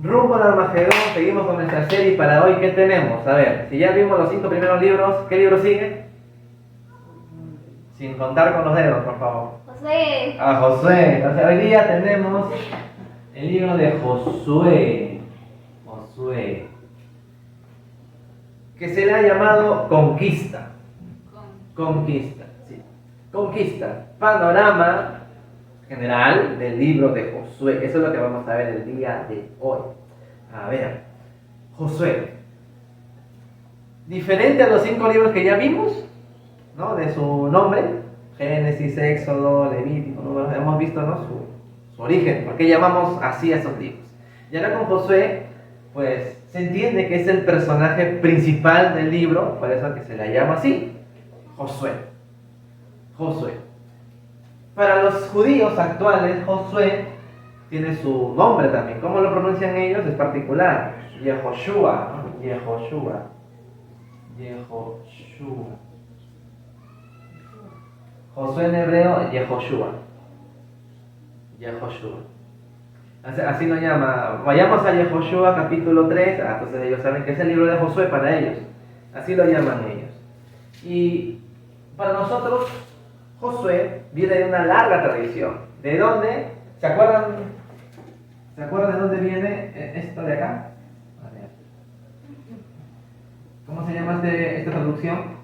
Rumbo al Armagedón, seguimos con nuestra serie. Para hoy, ¿qué tenemos? A ver, si ya vimos los 5 primeros libros, ¿qué libro sigue? Sin contar con los dedos, por favor. Josué. Josué. O sea, hoy día tenemos el libro de Josué. Josué. Que se le ha llamado Conquista. Conquista, sí. Conquista. Panorama general del libro de Josué. Eso es lo que vamos a ver el día de hoy. A ver, Josué. Diferente a los 5 libros que ya vimos, ¿no? De su nombre, Génesis, Éxodo, Levítico, ¿no? Hemos visto, ¿no? su origen, por qué llamamos así a esos libros. Y ahora con Josué, pues se entiende que es el personaje principal del libro, por eso que se le llama así, Josué. Josué. Para los judíos actuales, Josué tiene su nombre también. ¿Cómo lo pronuncian ellos? Es particular. Yehoshua, ¿no? Yehoshua. Yehoshua. Josué en hebreo, Yehoshua. Yehoshua. Así lo llama. Vayamos a Yehoshua capítulo 3. Entonces ellos saben que es el libro de Josué para ellos. Así lo llaman ellos. Y para nosotros, Josué viene de una larga tradición. ¿De dónde? ¿Se acuerdan? ¿Se acuerdan de dónde viene esto de acá? A ver. ¿Cómo se llama esta traducción?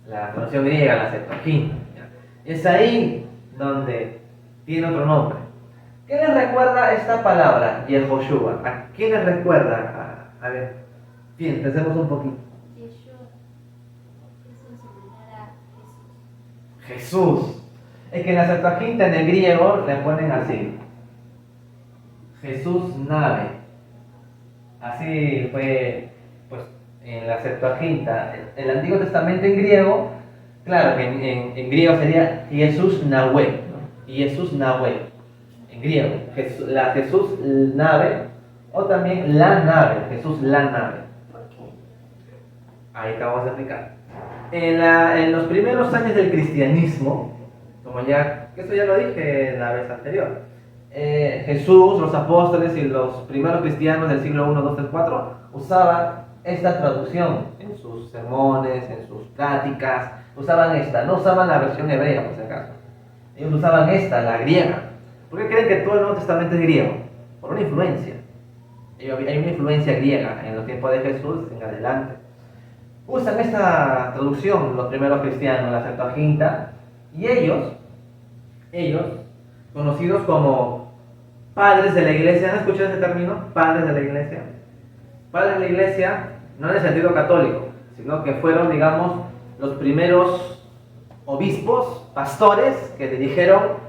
La traducción griega, la Septuaginta. Es ahí donde tiene otro nombre. ¿Qué les recuerda esta palabra, Yehoshua? ¿A qué les recuerda? A ver, bien, pensemos un poquito. Jesús. Es que en la Septuaginta, en el griego, le ponen así. Jesús nave. Así fue, pues, en la Septuaginta. El Antiguo Testamento en griego, claro, en griego sería Jesús Nahue, ¿no? Jesús Nahue, en griego. La Jesús nave, o también la nave, Jesús la nave. Ahí te vamos a explicar. En los primeros años del cristianismo, como eso ya lo dije la vez anterior, Jesús, los apóstoles y los primeros cristianos del siglo I, II, III, IV usaban esta traducción en sus sermones, en sus pláticas, usaban esta, no usaban la versión hebrea por si acaso, ellos usaban esta, la griega. ¿Por qué creen que todo el Nuevo Testamento es griego? Por una influencia. Hay una influencia griega en los tiempos de Jesús en adelante. Usan esta traducción los primeros cristianos, la Septuaginta, y ellos, conocidos como padres de la iglesia, ¿han escuchado ese término? Padres de la iglesia. Padres de la iglesia, no en el sentido católico, sino que fueron, digamos, los primeros obispos, pastores, que dirigieron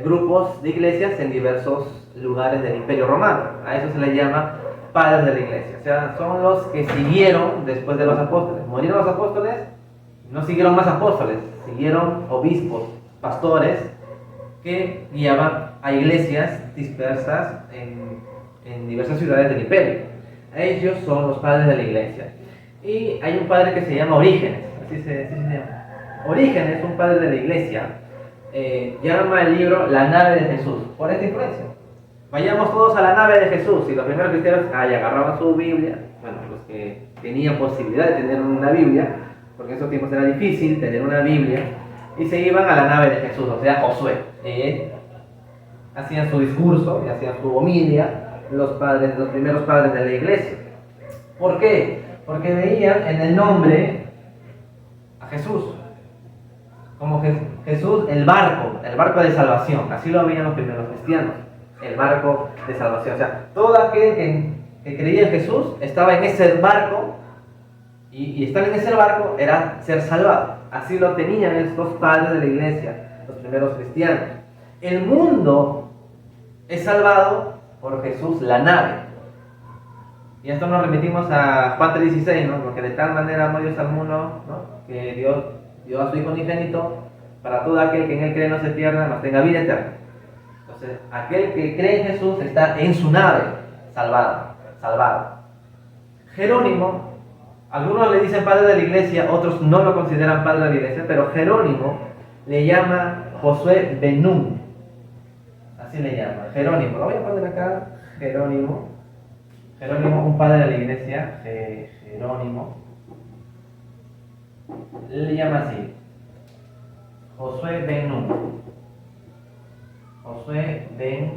grupos de iglesias en diversos lugares del Imperio Romano. A eso se les llama padres de la iglesia. O sea, son los que siguieron después de los apóstoles. Murieron los apóstoles, no siguieron más apóstoles, siguieron obispos, pastores, que guiaban a iglesias dispersas en diversas ciudades del imperio. Ellos son los padres de la iglesia. Y hay un padre que se llama Orígenes, así se llama. Orígenes, un padre de la iglesia, llama el libro La nave de Jesús, por esta influencia. Vayamos todos a la nave de Jesús. Y los primeros cristianos agarraban su Biblia, bueno, los que tenían posibilidad de tener una Biblia, porque en esos tiempos era difícil tener una Biblia, y se iban a la nave de Jesús, o sea, Josué. Hacían su discurso y hacían su homilia los primeros padres de la iglesia. ¿Por qué? Porque veían en el nombre a Jesús, como Jesús, el barco de salvación. Así lo veían los primeros cristianos, el barco de salvación. O sea, todo aquel que creía en Jesús estaba en ese barco, y estar en ese barco era ser salvado. Así lo tenían estos padres de la iglesia, los primeros cristianos. El mundo es salvado por Jesús, la nave. Y esto nos remitimos a Juan 3:16, ¿no? Porque de tal manera amó Dios al mundo, ¿no? Que Dios dio a su Hijo unigénito para todo aquel que en Él cree no se pierda, mas tenga vida eterna. Entonces, aquel que cree en Jesús está en su nave, salvado. Jerónimo, algunos le dicen padre de la iglesia, otros no lo consideran padre de la iglesia, pero Jerónimo le llama Josué Ben Nun. Así le llama, Jerónimo. Lo voy a poner acá, Jerónimo. Jerónimo, un padre de la iglesia, Jerónimo, le llama así, Josué ben Nun. Josué ben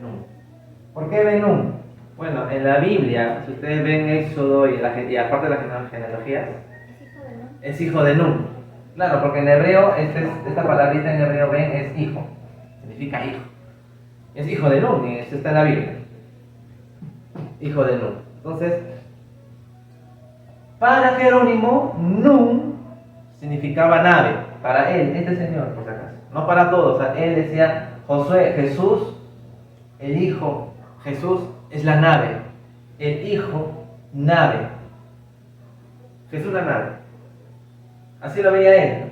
Nun. ¿Por qué ben Nun? Bueno, en la Biblia, si ustedes ven Éxodo y aparte de las genealogías, es hijo de Nun. Claro, porque en hebreo, esta palabrita en hebreo ben es hijo, significa hijo. Es hijo de Nun, y eso está en la Biblia. Hijo de Nun. Entonces, para Jerónimo, Nun significaba nave. Para él, este señor, por si acaso. No para todos. O sea, él decía, Josué, Jesús, el hijo, Jesús es la nave. El hijo, nave. Jesús la nave. Así lo veía él.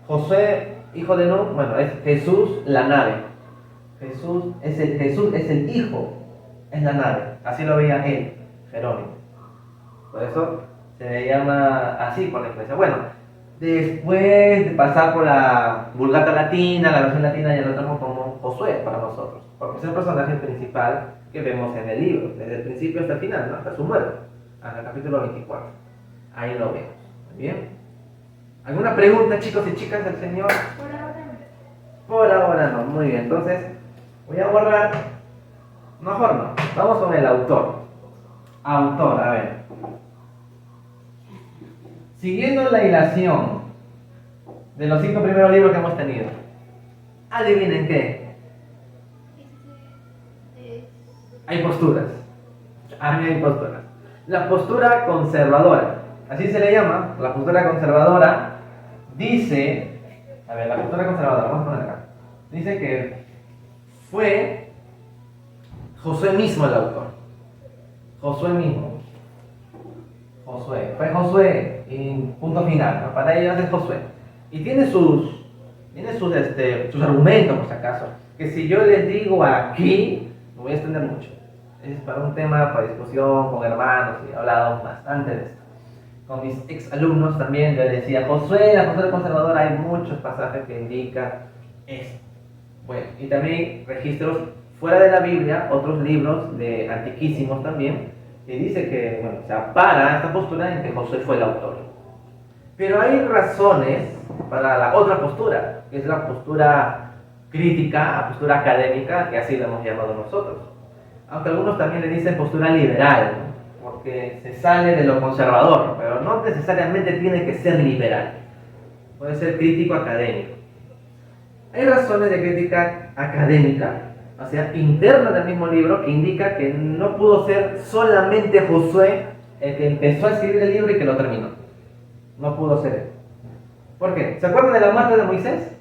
Josué, hijo de Nun, bueno, es Jesús la nave. Jesús es el hijo, es la nave. Así lo veía él, Jerónimo. Por eso se le llama así por la iglesia. Bueno, después de pasar por la Vulgata Latina, la versión latina ya lo tenemos como Josué para nosotros. Porque es el personaje principal que vemos en el libro, desde el principio hasta el final, ¿no? Hasta su muerte, hasta el capítulo 24. Ahí lo vemos. ¿Muy bien? ¿Alguna pregunta, chicos y chicas del Señor? Por ahora no. Muy bien, entonces voy a borrar. Mejor no. Vamos con el autor. Autor, a ver. Siguiendo la hilación de los 5 primeros libros que hemos tenido. Adivinen qué. Hay posturas. A mí hay posturas. La postura conservadora. Así se le llama. La postura conservadora dice. A ver, la postura conservadora. Vamos a poner acá. Dice que fue Josué mismo el autor. Josué mismo. Josué. Fue Josué. Y punto final. ¿No? Para ellos es Josué. Y tiene sus argumentos, por si acaso. Que si yo les digo aquí, me voy a extender mucho. Es para un tema, para discusión con hermanos. Y he hablado bastante de esto. Con mis ex alumnos también les decía, Josué, la postura conservadora, hay muchos pasajes que indican esto. Bueno, y también registros fuera de la Biblia, otros libros de antiquísimos también, que dice que, bueno, se ampara esta postura en que Josué fue el autor. Pero hay razones para la otra postura, que es la postura crítica, la postura académica, que así la hemos llamado nosotros. Aunque algunos también le dicen postura liberal, ¿no? Porque se sale de lo conservador, pero no necesariamente tiene que ser liberal. Puede ser crítico académico. Hay razones de crítica académica, o sea, interna del mismo libro, que indica que no pudo ser solamente Josué el que empezó a escribir el libro y que lo terminó. No pudo ser él. ¿Por qué? ¿Se acuerdan de la muerte de Moisés?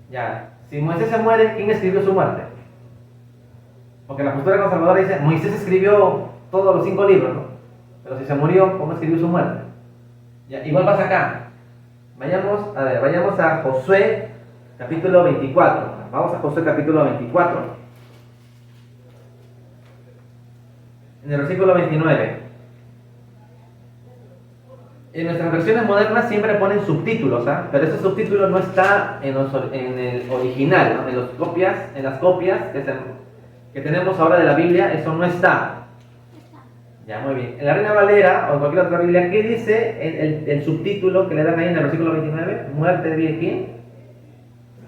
Ya, si Moisés se muere, ¿quién escribió su muerte? Porque la postura conservadora dice, Moisés escribió todos los 5 libros, ¿no? Pero si se murió, ¿cómo escribió su muerte? Ya, igual pasa acá. Vayamos a Josué capítulo 24. Vamos a Josué capítulo 24. En el versículo 29. En nuestras versiones modernas siempre ponen subtítulos, ¿ah? Pero ese subtítulo no está en el original, ¿no? En las copias que tenemos ahora de la Biblia, eso no está. Ya, muy bien. En la Reina Valera o en cualquier otra Biblia, ¿qué dice el subtítulo que le dan ahí en el versículo 29? ¿Muerte de quién?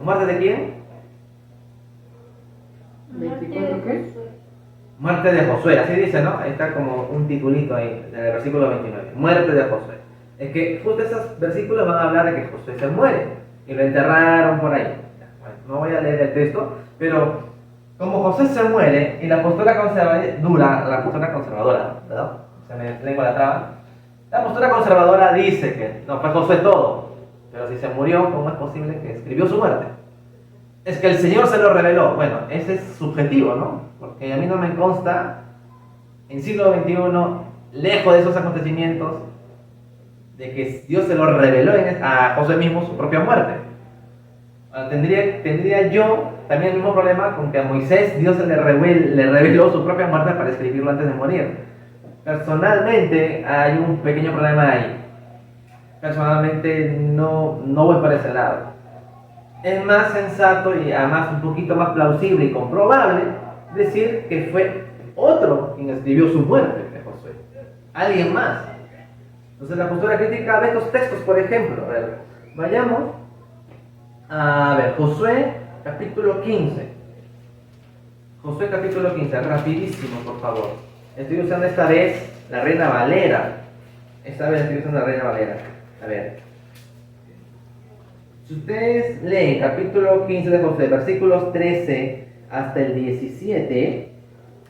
¿Muerte de quién? ¿24 qué? Muerte de Josué, así dice, ¿no? Ahí está como un titulito ahí, en el versículo 29. Muerte de Josué. Es que justo esos versículos van a hablar de que Josué se muere y lo enterraron por ahí. Bueno, no voy a leer el texto, pero como Josué se muere y la postura conservadora, ¿verdad? Se me lengua la traba. La postura conservadora dice que no fue Josué todo, pero si se murió, ¿cómo es posible que escribió su muerte? Es que el Señor se lo reveló. Bueno, ese es subjetivo, ¿no? Porque a mí no me consta, en siglo XXI, lejos de esos acontecimientos, de que Dios se lo reveló a Josué mismo su propia muerte. Tendría yo también el mismo problema con que a Moisés Dios le reveló su propia muerte para escribirlo antes de morir. Personalmente hay un pequeño problema ahí. Personalmente no voy por ese lado. es más sensato y además un poquito más plausible y comprobable decir que fue otro quien escribió su muerte de Josué, alguien más. Entonces la postura crítica de estos textos, por ejemplo, a ver, vayamos a ver Josué capítulo 15. Josué capítulo 15, rapidísimo por favor. Estoy usando esta vez la Reina Valera. Esta vez estoy usando la Reina Valera. A ver. Si ustedes leen capítulo 15 de Josué, versículos 13 hasta el 17,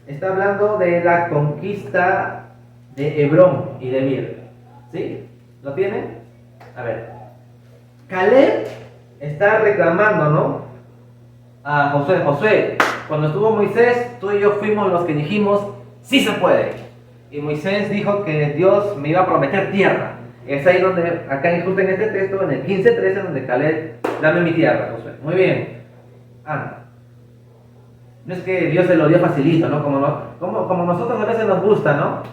está hablando de la conquista de Hebrón y de Vir. ¿Sí? ¿Lo tienen? A ver. Caleb está reclamando, ¿no? A Josué. Josué, cuando estuvo Moisés, tú y yo fuimos los que dijimos, sí se puede. Y Moisés dijo que Dios me iba a prometer tierra. Es ahí donde, acá justo en este texto, en el 15:13, donde Caleb, dame mi tierra, Josué. Muy bien. Anda. No es que Dios se lo dio facilito, ¿no? Como nosotros a veces nos gusta, ¿no?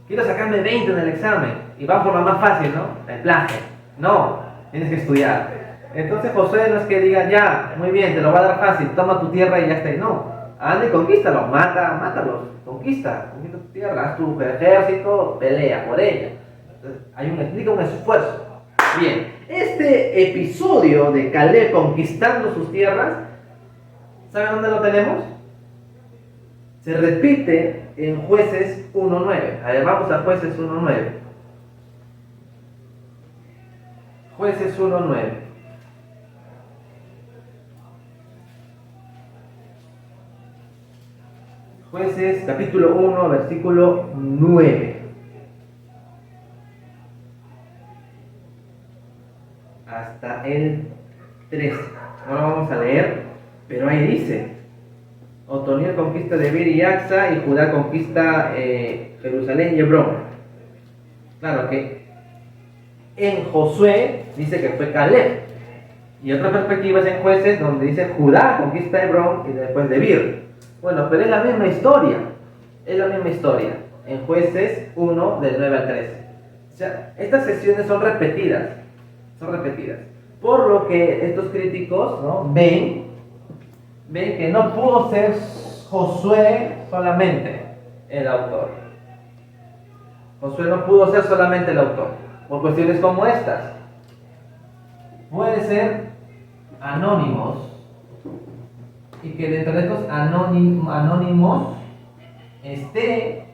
Quiero sacarme 20 en el examen. Y van por lo más fácil, ¿no? El plagio. No, tienes que estudiar. Entonces Josué no es que diga, ya, muy bien, te lo va a dar fácil, toma tu tierra y ya está. No, anda y conquístalo, mátalos, conquista tu tierra, haz tu ejército, pelea por ella. Entonces, implica un esfuerzo. Bien, este episodio de Caleb conquistando sus tierras, ¿saben dónde lo tenemos? Se repite en Jueces 1:9. A ver, vamos a Jueces 1:9. Jueces 1:9. Jueces capítulo 1, versículo 9. Hasta el 13. No lo vamos a leer, pero ahí dice: Otoniel conquista de Bir y Axa, y Judá conquista Jerusalén y Hebrón. Claro que en Josué dice que fue Caleb, y otra perspectiva es en Jueces, donde dice Judá conquista Hebrón y después de Bir. Bueno, pero es la misma historia. Es la misma historia. En Jueces 1, del 9 al 13. O sea, estas sesiones son repetidas. Son repetidas. Por lo que estos críticos, ¿no?, ven que no pudo ser Josué solamente el autor. Josué no pudo ser solamente el autor. Por cuestiones como estas. Puede ser anónimos. Y que dentro de estos anónimos esté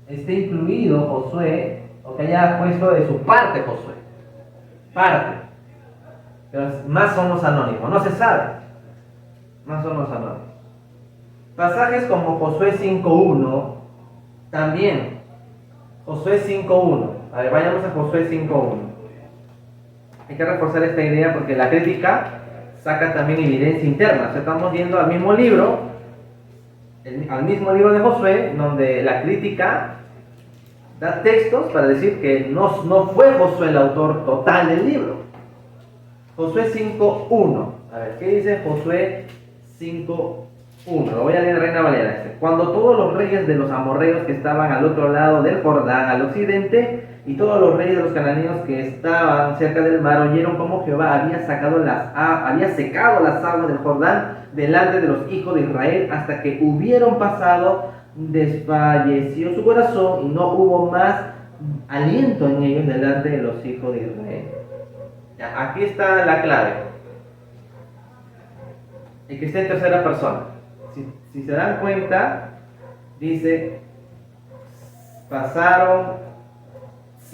incluido Josué, o que haya puesto de su parte Josué. Parte. Pero más son los anónimos, no se sabe. Más son los anónimos. Pasajes como Josué 5:1 también. Josué 5:1. A ver, vayamos a Josué 5:1. Hay que reforzar esta idea porque la crítica saca también evidencia interna. O sea, estamos yendo al mismo libro, al mismo libro de Josué, donde la crítica da textos para decir que no fue Josué el autor total del libro. Josué 5:1. A ver, ¿qué dice Josué 5:1? Lo voy a leer en Reina Valera. Cuando todos los reyes de los amorreos que estaban al otro lado del Jordán, al occidente, y todos los reyes de los cananeos que estaban cerca del mar oyeron cómo Jehová había secado las aguas del Jordán delante de los hijos de Israel hasta que hubieron pasado, desfalleció su corazón y no hubo más aliento en ellos delante de los hijos de Israel. Ya, aquí está la clave. Y que está en tercera persona. Si se dan cuenta, dice, pasaron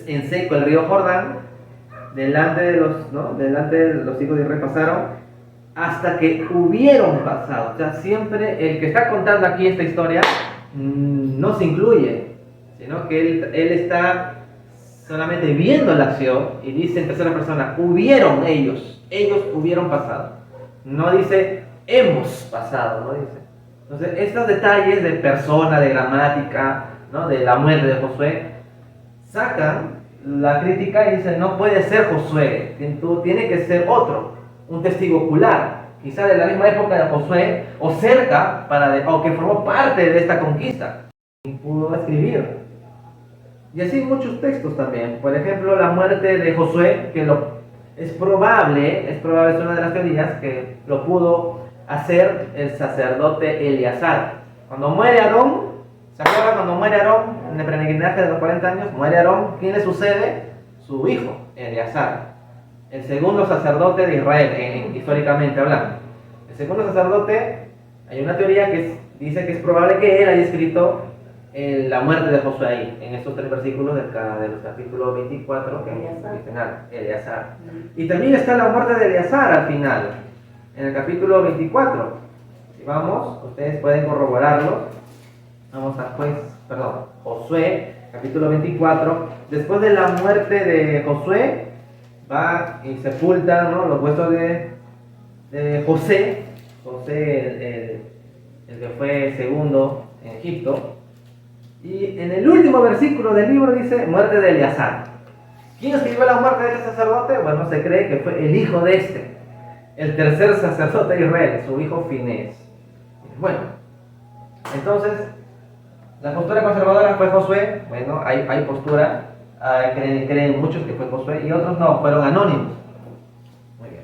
en seco el río Jordán, delante de los hijos de Israel pasaron, hasta que hubieron pasado. O sea, siempre el que está contando aquí esta historia no se incluye, sino que él está solamente viendo la acción y dice en tercera persona, hubieron ellos hubieron pasado. No dice, hemos pasado, no dice. Entonces, estos detalles de persona, de gramática, ¿no?, de la muerte de Josué, sacan la crítica y dicen, no puede ser Josué, tiene que ser otro, un testigo ocular, quizá de la misma época de Josué, o cerca, o que formó parte de esta conquista, y pudo escribir. Y así muchos textos también. Por ejemplo, la muerte de Josué, que es probable, es una de las teorías que lo pudo hacer el sacerdote Eleazar. Cuando muere Aarón, ¿se acuerdan cuando muere Aarón en el peregrinaje de los 40 años? Muere Aarón, ¿quién le sucede? Su hijo, Eleazar, el segundo sacerdote de Israel, históricamente hablando. El segundo sacerdote, hay una teoría que dice que es probable que él haya escrito la muerte de Josué ahí, en estos 3 versículos de los capítulos 24 que mencionaron, Eleazar. Y también está la muerte de Eleazar al final, en el capítulo 24. Si vamos, ustedes pueden corroborarlo. Vamos a Josué, capítulo 24. Después de la muerte de Josué, va y sepulta, ¿no?, los huesos de José, el que fue segundo en Egipto. Y en el último versículo del libro dice, muerte de Eleazar. ¿Quién escribió la muerte de este sacerdote? Bueno, se cree que fue el hijo de este, el tercer sacerdote de Israel, su hijo Finés. Bueno, entonces, la postura conservadora fue Josué. Bueno, hay postura, creen muchos que fue Josué y otros no, fueron anónimos. Muy bien.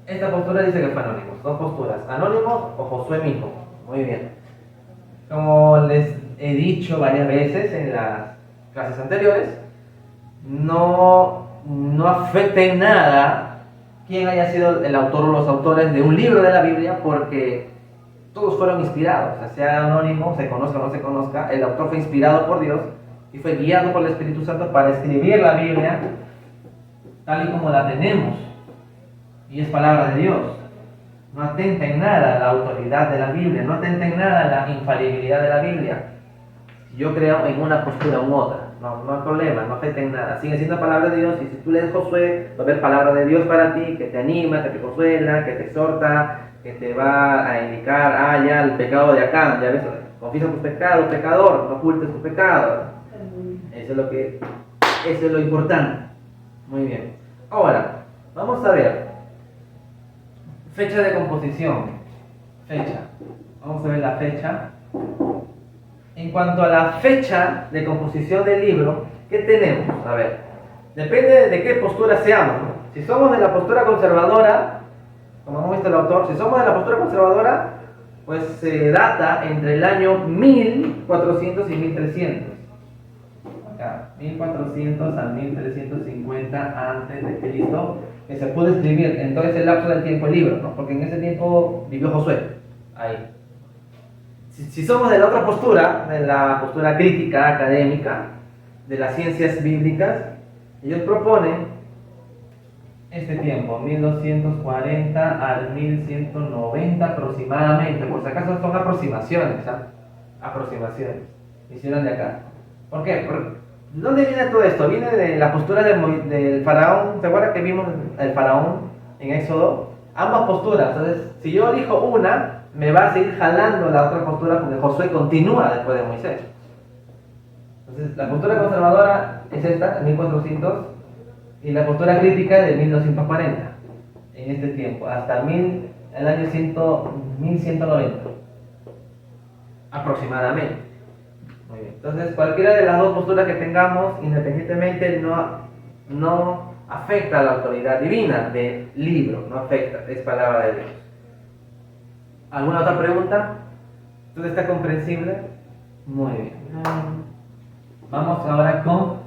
Esta postura dice que fue anónimos, dos posturas, anónimos o Josué mismo. Muy bien. Como les he dicho varias veces en las clases anteriores, no afecta en nada quién haya sido el autor o los autores de un libro de la Biblia, porque todos fueron inspirados, sea anónimo, se conozca o no se conozca, el autor fue inspirado por Dios y fue guiado por el Espíritu Santo para escribir la Biblia tal y como la tenemos, y es palabra de Dios. No atenta en nada la autoridad de la Biblia, no atenta en nada la infalibilidad de la Biblia. Yo creo en una postura u otra, no hay problema, no afecta en nada. Sigue siendo palabra de Dios, y si tú lees Josué, va a haber palabra de Dios para ti, que te anima, que te consuela, que te exhorta, que te va a indicar, ya el pecado de acá, ya ves, confiesa tus pecados, pecador, no ocultes tus pecados. Eso es lo importante. Muy bien. Ahora, vamos a ver. Fecha de composición. Vamos a ver la fecha. En cuanto a la fecha de composición del libro, ¿qué tenemos? A ver, depende de qué postura seamos, ¿no? Si somos de la postura conservadora, como hemos visto el autor, si somos de la postura conservadora, pues se data entre el año 1400 y 1300. Acá, 1400 a 1350 antes de Cristo, que se pudo escribir en todo ese lapso del tiempo el libro, ¿no? Porque en ese tiempo vivió Josué. Ahí. Si somos de la otra postura, de la postura crítica, académica, de las ciencias bíblicas, ellos proponen este tiempo, 1240 al 1190 aproximadamente. Por si acaso son aproximaciones, ¿sabes? Aproximaciones. Hicieron de acá. ¿Por qué? ¿De dónde viene todo esto? Viene de la postura del faraón. ¿Se acuerdan que vimos el faraón en Éxodo? Ambas posturas. Entonces, si yo elijo una, me va a seguir jalando la otra postura, porque Josué continúa después de Moisés. Entonces, la postura conservadora es esta, 1400, y la postura crítica de 1240, en este tiempo, hasta el año 1190, aproximadamente. Muy bien. Entonces, cualquiera de las dos posturas que tengamos, independientemente, no afecta a la autoridad divina del libro, no afecta, es palabra de Dios. ¿Alguna otra pregunta? ¿Todo está comprensible? Muy bien. Vamos ahora con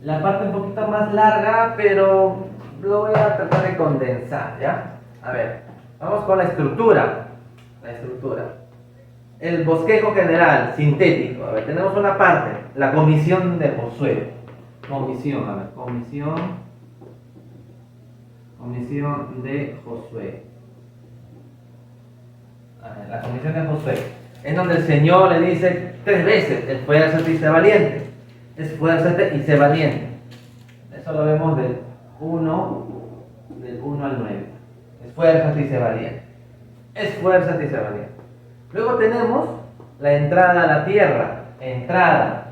la parte un poquito más larga, pero lo voy a tratar de condensar, ¿ya? A ver, vamos con la estructura. El bosquejo general, sintético. A ver, tenemos una parte, la comisión de Josué. Comisión de Josué. A ver, la comisión de Josué. Es donde el Señor le dice 3 veces: esfuérzate y sé valiente. Esfuérzate y sé valiente. Eso lo vemos del 1 al 9. Esfuérzate y sé valiente. Esfuérzate y sé valiente. Luego tenemos la entrada a la tierra. Entrada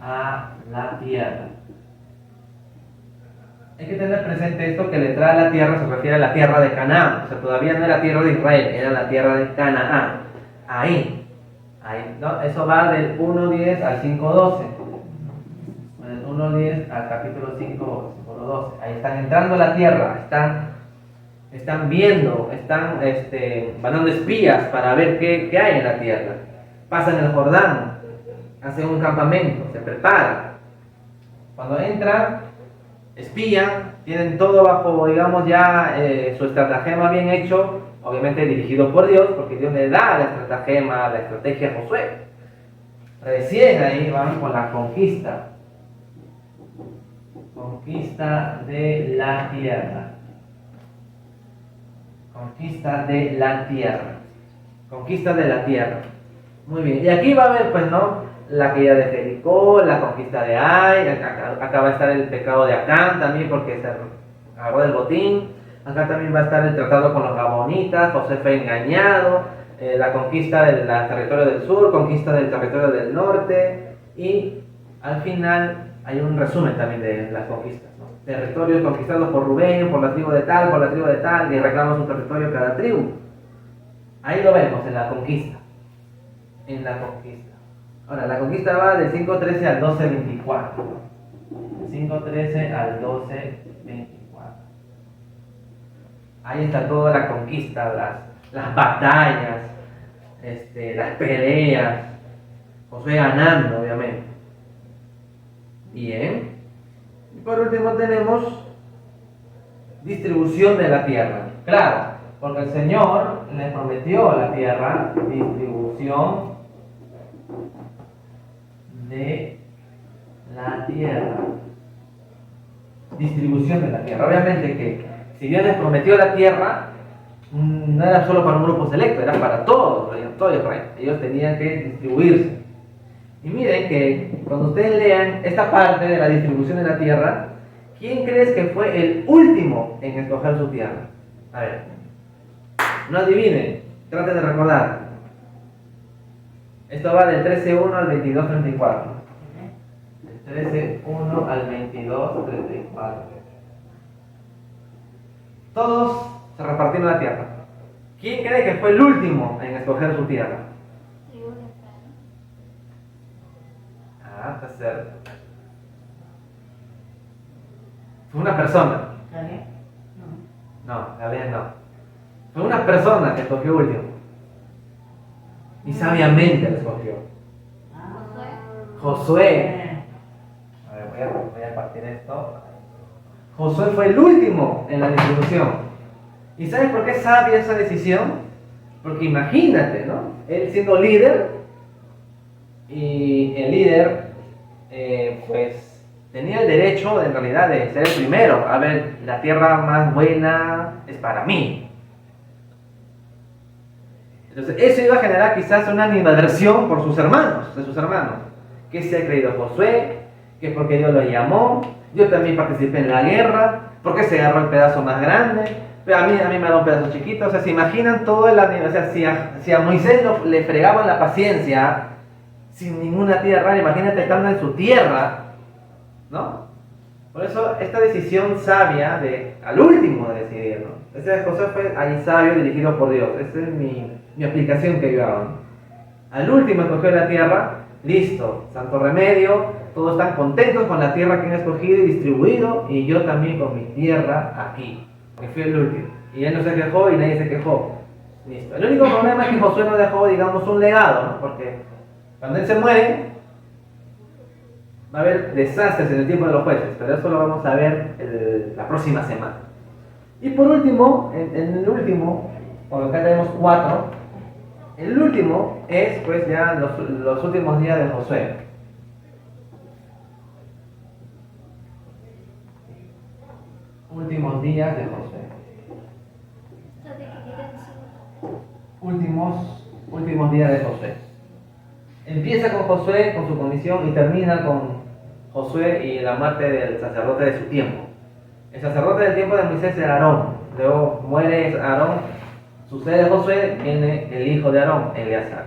a la tierra. Hay que tener presente esto, que la entrada a la tierra se refiere a la tierra de Canaán. O sea, todavía no era tierra de Israel, era la tierra de Canaán. Ahí, ¿no? Eso va del 1.10 al 5.12. 1:10 al capítulo 5, versículo 12. Ahí están entrando a la tierra, están viendo, mandando espías para ver qué hay en la tierra. Pasan el Jordán, hacen un campamento, se preparan. Cuando entran, espían, tienen todo bajo, digamos, ya su estratagema bien hecho, obviamente dirigido por Dios, porque Dios le da la estratagema, la estrategia a Josué. Recién ahí van con la conquista. Conquista de la tierra. Conquista de la tierra. Conquista de la tierra. Muy bien. Y aquí va a haber, pues, ¿no? La caída de Jericó, la conquista de Ai. Acá va a estar el pecado de Acán también, porque se agarró del botín. Acá también va a estar el tratado con los gabonitas. José fue engañado. La conquista del territorio del sur, conquista del territorio del norte. Y al final hay un resumen también de las conquistas, ¿no? Territorios conquistados por Rubén, por la tribu de tal, por la tribu de tal, y reclama su territorio cada tribu. Ahí lo vemos en la conquista. En la conquista. Ahora, la conquista va del 5:13 al 12:24. 5:13 al 12:24. Ahí está toda la conquista, las batallas, las peleas. Josué ganando, obviamente. Bien. Y por último tenemos distribución de la tierra. Claro, porque el Señor les prometió la tierra, distribución de la tierra. Distribución de la tierra. Obviamente que si Dios les prometió la tierra, no era solo para un grupo selecto, era para todos, todo Israel. Ellos tenían que distribuirse. Y miren que cuando ustedes lean esta parte de la distribución de la tierra, ¿quién crees que fue el último en escoger su tierra? A ver, no adivinen, traten de recordar. Esto va del 13:1 al 22:34. Del 13:1 al 22:34. Todos se repartieron la tierra. ¿Quién cree que fue el último en escoger su tierra? Está cerca. Fue una persona. No, Gabriel no. Fue una persona que escogió último. Y sabiamente lo escogió. Josué. A ver, voy a partir esto. Josué fue el último en la distribución. ¿Y sabes por qué es sabia esa decisión? Porque imagínate, ¿no? Él siendo líder, y el líder, pues, tenía el derecho, en realidad, de ser el primero. A ver, la tierra más buena es para mí. Entonces, eso iba a generar quizás una animadversión por sus hermanos, de sus hermanos. Que se ha creído Josué, que porque Dios lo llamó, yo también participé en la guerra, porque se agarró el pedazo más grande, pero a mí me da un pedazo chiquito. O sea, se imaginan todo el aniversario. Si a Moisés le fregaban la paciencia sin ninguna tierra, imagínate estando en su tierra, ¿no? Por eso esta decisión sabia al último de decidir, ¿no? Ese José fue ahí sabio, dirigido por Dios. Esa es mi aplicación que yo hago, ¿no? Al último escogió la tierra, listo, santo remedio, todos están contentos con la tierra que han escogido y distribuido, y yo también con mi tierra aquí, que fui el último. Y él no se quejó y nadie se quejó. Listo. El único problema es que Josué no dejó, digamos, un legado, ¿no? Porque cuando él se muere, va a haber desastres en el tiempo de los jueces, pero eso lo vamos a ver la próxima semana. Y por último, en el último, porque acá tenemos 4, el último es pues ya los últimos días de Josué. Últimos días de Josué. Últimos días de Josué. Empieza con Josué, con su comisión, y termina con Josué y la muerte del sacerdote de su tiempo. El sacerdote del tiempo de Moisés era Aarón. Luego muere Aarón, sucede Josué, viene el hijo de Aarón, Eleazar.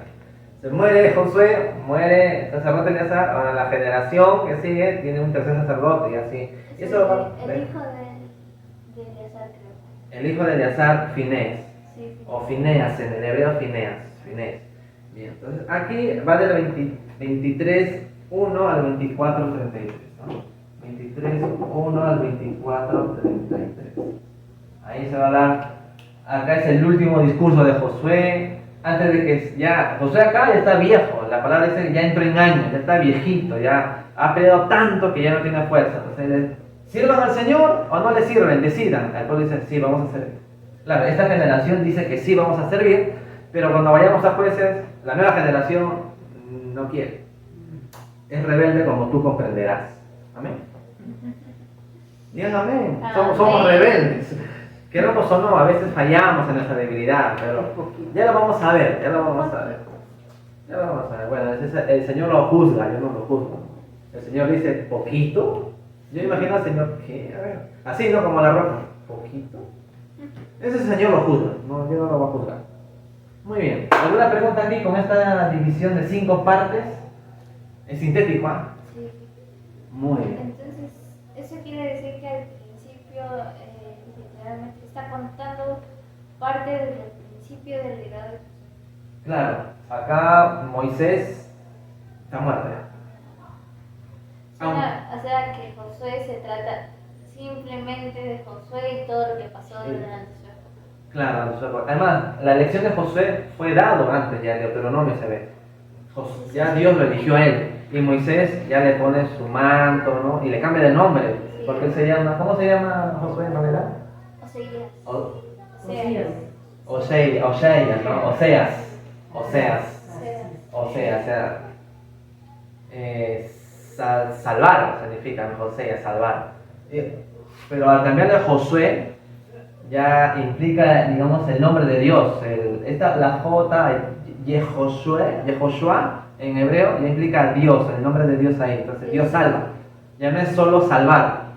Se muere Josué, muere el sacerdote Eleazar. Ahora la generación que sigue tiene un tercer sacerdote y así. Y eso el hijo de Eleazar, creo. El hijo de Eleazar, Finés. Sí. O Fineas, en el hebreo Finés. Bien, entonces aquí va del 23:1 al 24:33, ¿no? Génesis 1 al 24, 33. Ahí se va a dar, acá es el último discurso de Josué, antes de que ya, Josué acá ya está viejo, la palabra dice que ya entró en años, ya está viejito, ya ha peleado tanto que ya no tiene fuerza. Entonces, ¿sirvan al Señor o no le sirven? Decidan. El pueblo dice, sí, vamos a servir. Claro, esta generación dice que sí, vamos a servir, pero cuando vayamos a jueces, la nueva generación no quiere. Es rebelde como tú comprenderás. Amén. Digan amén. Somos rebeldes. Queramos o no, a veces fallamos en nuestra debilidad, pero ya lo vamos a ver, ya lo vamos a ver. Ya lo vamos a ver. Bueno, el Señor lo juzga, yo no lo juzgo. El Señor dice, ¿poquito? Yo imagino al Señor, ¿qué? A ver, así, ¿no? Como la roca. ¿Poquito? Ese Señor lo juzga, no, yo no lo voy a juzgar. Muy bien. ¿Alguna pregunta aquí con esta división de 5 partes? Es sintético, ¿ah? Sí. Muy bien. Entonces, eso quiere decir que al principio, literalmente, está contando parte del principio del legado de Jesús. Claro, acá Moisés está muerto ya. O sea que Josué se trata simplemente de Josué y todo lo que pasó Sí. durante su época. Claro, además, la elección de Josué fue dado antes ya, en Deuteronomio se ve. Ya Dios lo eligió a él. Y Moisés ya le pone su manto, ¿no? Y le cambia de nombre. Porque él se llama, ¿cómo se llama Josué en realidad? Oseas, ¿no? Oseas, salvar significa, ¿no? Oseas, salvar. Pero al cambiar de Josué, ya implica, digamos, el nombre de Dios. La J, Yehoshua, en hebreo, ya implica Dios, el nombre de Dios ahí. Entonces, Dios salva. Ya no es solo salvar.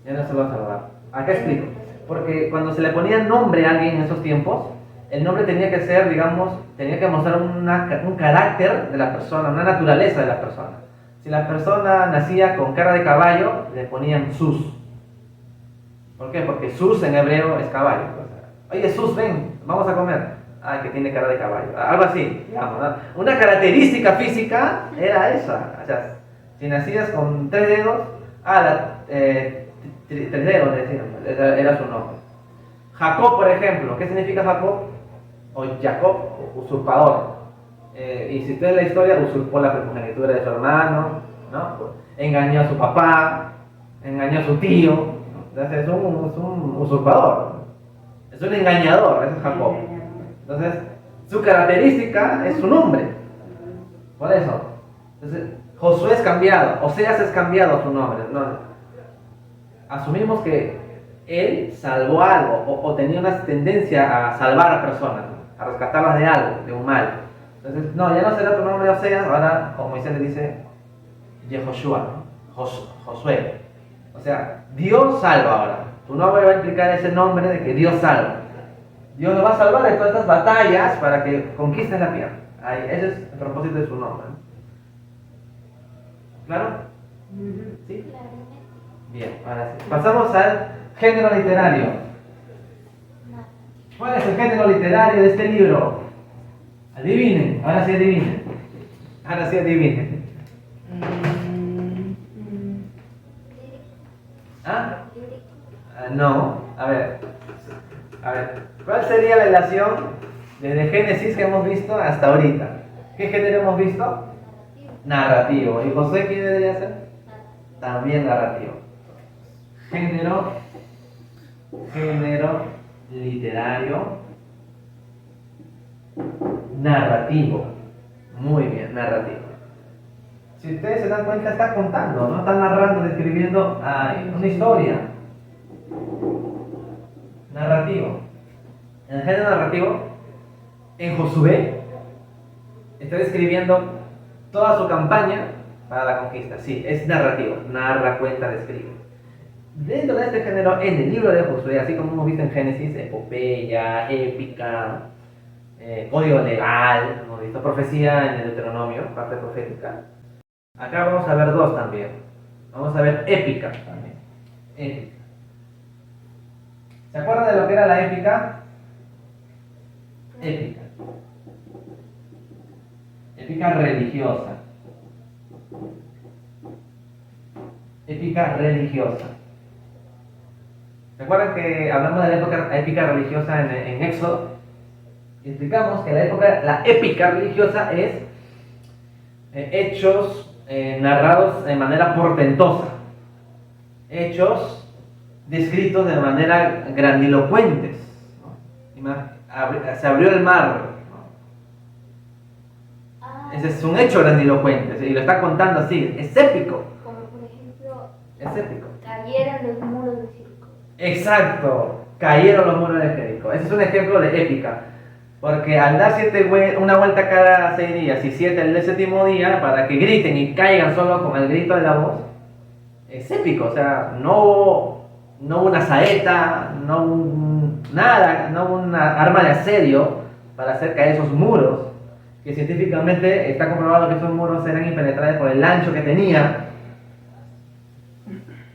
Ya no es solo salvar. Acá explico. Porque cuando se le ponía nombre a alguien en esos tiempos, el nombre tenía que ser, digamos, tenía que mostrar un carácter de la persona, una naturaleza de la persona. Si la persona nacía con cara de caballo, le ponían Sus. ¿Por qué? Porque Sus en hebreo es caballo. Oye, Sus, ven, vamos a comer. Ah, que tiene cara de caballo. Algo así, digamos, ¿no? Una característica física era esa. O sea, si nacías con 3 dedos, tres dedos le decían, era su nombre. Jacob, por ejemplo, ¿qué significa Jacob? O Jacob, usurpador. Y si usted la historia, usurpó la primogenitura de su hermano, ¿no? Engañó a su papá, engañó a su tío. Entonces es un usurpador, es un engañador, ese es Jacob. Entonces, su característica es su nombre. Por eso. Entonces, Josué es cambiado, Oseas es cambiado su nombre. No. Asumimos que él salvó algo o tenía una tendencia a salvar a personas, a rescatarlas de algo, de un mal. Entonces, no, ya no será tu nombre Oseas, ahora, como Moisés le dice, Yehoshua, ¿no? Josué. O sea, Dios salva ahora. Tu nombre va a implicar ese nombre de que Dios salva. Dios lo va a salvar de todas estas batallas para que conquisten la tierra. Ahí, ese es el propósito de su nombre. ¿Claro? ¿Sí? Bien, ahora sí. Pasamos al género literario. ¿Cuál es el género literario de este libro? Adivinen, ahora sí adivinen. Ahora sí adivinen. ¿Ah? No, a ver, ¿cuál sería la relación desde Génesis que hemos visto hasta ahorita? ¿Qué género hemos visto? Narrativo. ¿Y José qué debería ser? También narrativo. Género literario, narrativo. Muy bien, narrativo. Si ustedes se dan cuenta, está contando, no está narrando, describiendo una historia. Narrativo. En el género narrativo, en Josué, está describiendo toda su campaña para la conquista. Sí, es narrativo. Narra, cuenta, describe. Dentro de este género, en el libro de Josué, así como hemos visto en Génesis, epopeya, épica, código legal, hemos visto profecía en el Deuteronomio, parte profética. Acá vamos a ver 2 también. Vamos a ver épica también. Épica. ¿Se acuerdan de lo que era la épica? Épica. Épica religiosa. Épica religiosa. ¿Recuerdan que hablamos de la épica religiosa en Éxodo? Y explicamos que la épica religiosa es hechos narrados de manera portentosa, hechos descritos de manera grandilocuentes, ¿no? Se abrió el mar, ¿no? Ese es un hecho grandilocuente y lo está contando así, es épico. Como por ejemplo, es épico. Cayeron los muros de Jericó. Exacto, cayeron los muros de Jericó. Ese es un ejemplo de épica. Porque al dar una vuelta cada 6 días y 7 el séptimo día, para que griten y caigan solo con el grito de la voz, es épico. O sea, no hubo una saeta, nada, no hubo una arma de asedio para hacer caer esos muros, que científicamente está comprobado que esos muros eran impenetrables por el ancho que tenía.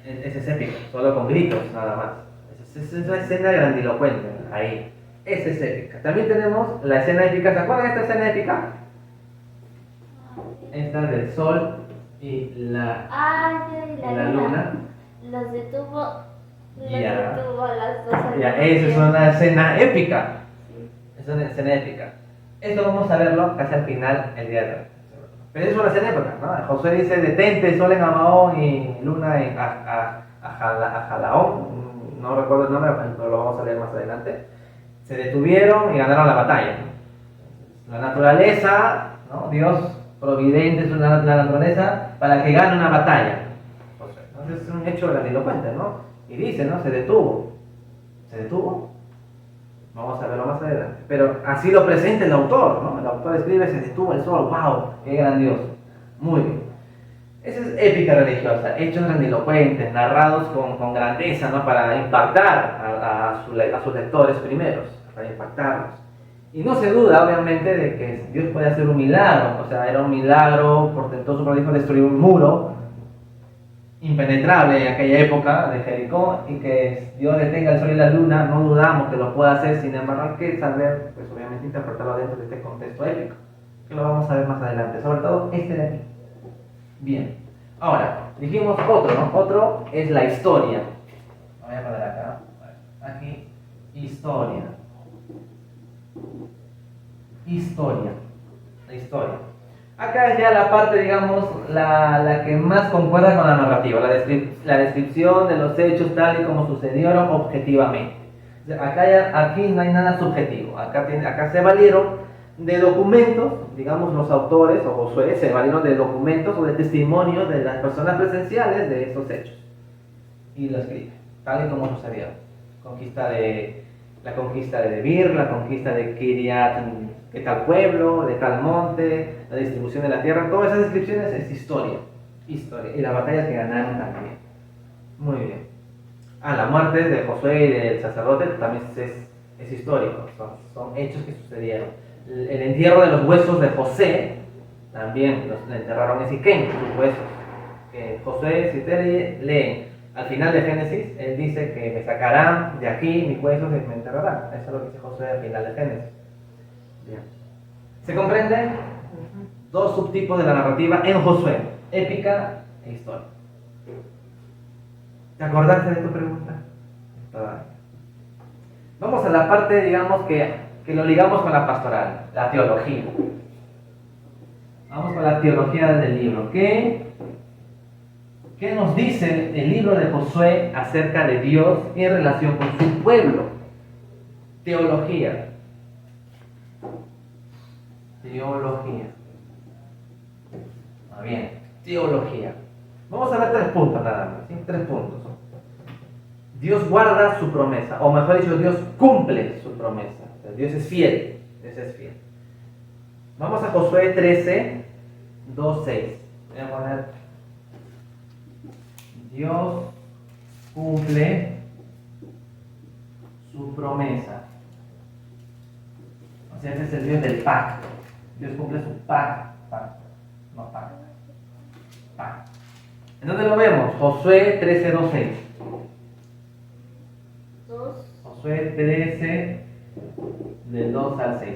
Ese es épico, solo con gritos nada más. Es una escena grandilocuente ahí. Esa es épica. También tenemos la escena épica. ¿Se acuerdan de esta escena épica? Esta del sol y la luna. Los detuvo. Ya. Detuvo a las dos. Ya, esa es una escena épica. Es una escena épica. Esto vamos a verlo casi al final el día de hoy. Pero es una escena épica, ¿no? Josué dice: detente, sol en Gabaón y luna en Ajalaón. No recuerdo el nombre, pero lo vamos a leer más adelante. Se detuvieron y ganaron la batalla. La naturaleza, ¿no? Dios providente es la naturaleza para que gane una batalla. Entonces es un hecho grandilocuente, ¿no? Y dice, ¿no? Se detuvo. ¿Se detuvo? Vamos a verlo más adelante. Pero así lo presenta el autor, ¿no? El autor escribe: se detuvo el sol. ¡Wow! ¡Qué grandioso! Muy bien. Esa es épica religiosa, hechos grandilocuentes, narrados con grandeza, ¿no? Para impactar a sus lectores primeros, para impactarlos. Y no se duda, obviamente, de que Dios puede hacer un milagro. O sea, era un milagro portentoso, por ejemplo, destruir un muro impenetrable en aquella época de Jericó, y que Dios detenga el sol y la luna. No dudamos que lo pueda hacer. Sin embargo, hay que saber, pues obviamente, interpretarlo dentro de este contexto épico, que lo vamos a ver más adelante, sobre todo este de aquí. Bien, ahora, dijimos otro, ¿no? Otro es la historia. Voy a poner acá, aquí, historia. Historia, la historia. Acá es ya la parte, digamos, la que más concuerda con la narrativa, la descripción de los hechos tal y como sucedieron objetivamente. Aquí no hay nada subjetivo, acá se valieron de documentos, digamos los autores o Josué se valieron de documentos o de testimonios de las personas presenciales de esos hechos y lo escriben, tal y como sucedió. La conquista de Debir, la conquista de Kiriat, de tal pueblo, de tal monte, la distribución de la tierra, todas esas descripciones es historia, y las batallas que ganaron también. Muy bien. La muerte de Josué y del sacerdote también es histórico, son hechos que sucedieron. El entierro de los huesos de José, también los enterraron en Siquem, sus huesos. Josué, si ustedes leen al final de Génesis, él dice que me sacarán de aquí mis huesos y me enterrarán. Eso es lo que dice Josué al final de Génesis. Bien. ¿Se comprende? Dos subtipos de la narrativa en Josué: épica e historia. ¿Te acordaste de tu pregunta? Todavía. Vamos a la parte, digamos, que lo ligamos con la pastoral, la teología. Vamos con la teología del libro. ¿Qué nos dice el libro de Josué acerca de Dios en relación con su pueblo? Teología. Teología. Muy bien, teología. Vamos a ver 3 puntos nada más, ¿sí? 3 puntos. Dios guarda su promesa, o mejor dicho, Dios cumple su promesa. O sea, Dios es fiel, Dios es fiel. Vamos a Josué 13, 2, 6. Voy a poner: Dios cumple su promesa. O sea, ese es el Dios del pacto. Dios cumple su pacto. No pacto. Pacto. ¿En dónde lo vemos? Josué 13, 2, 6. Josué 13, del 2 al 6.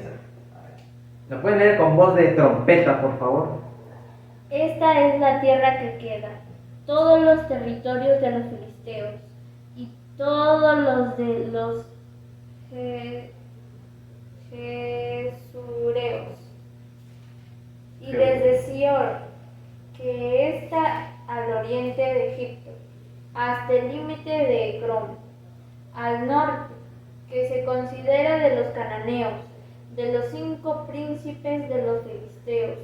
¿Lo pueden leer con voz de trompeta, por favor? Esta es la tierra que queda, todos los territorios de los filisteos y todos los de los Gesureos, y desde Sior, que está al oriente de Egipto, hasta el límite de Ecrón, al norte, que se considera de los cananeos, de los 5 príncipes de los filisteos,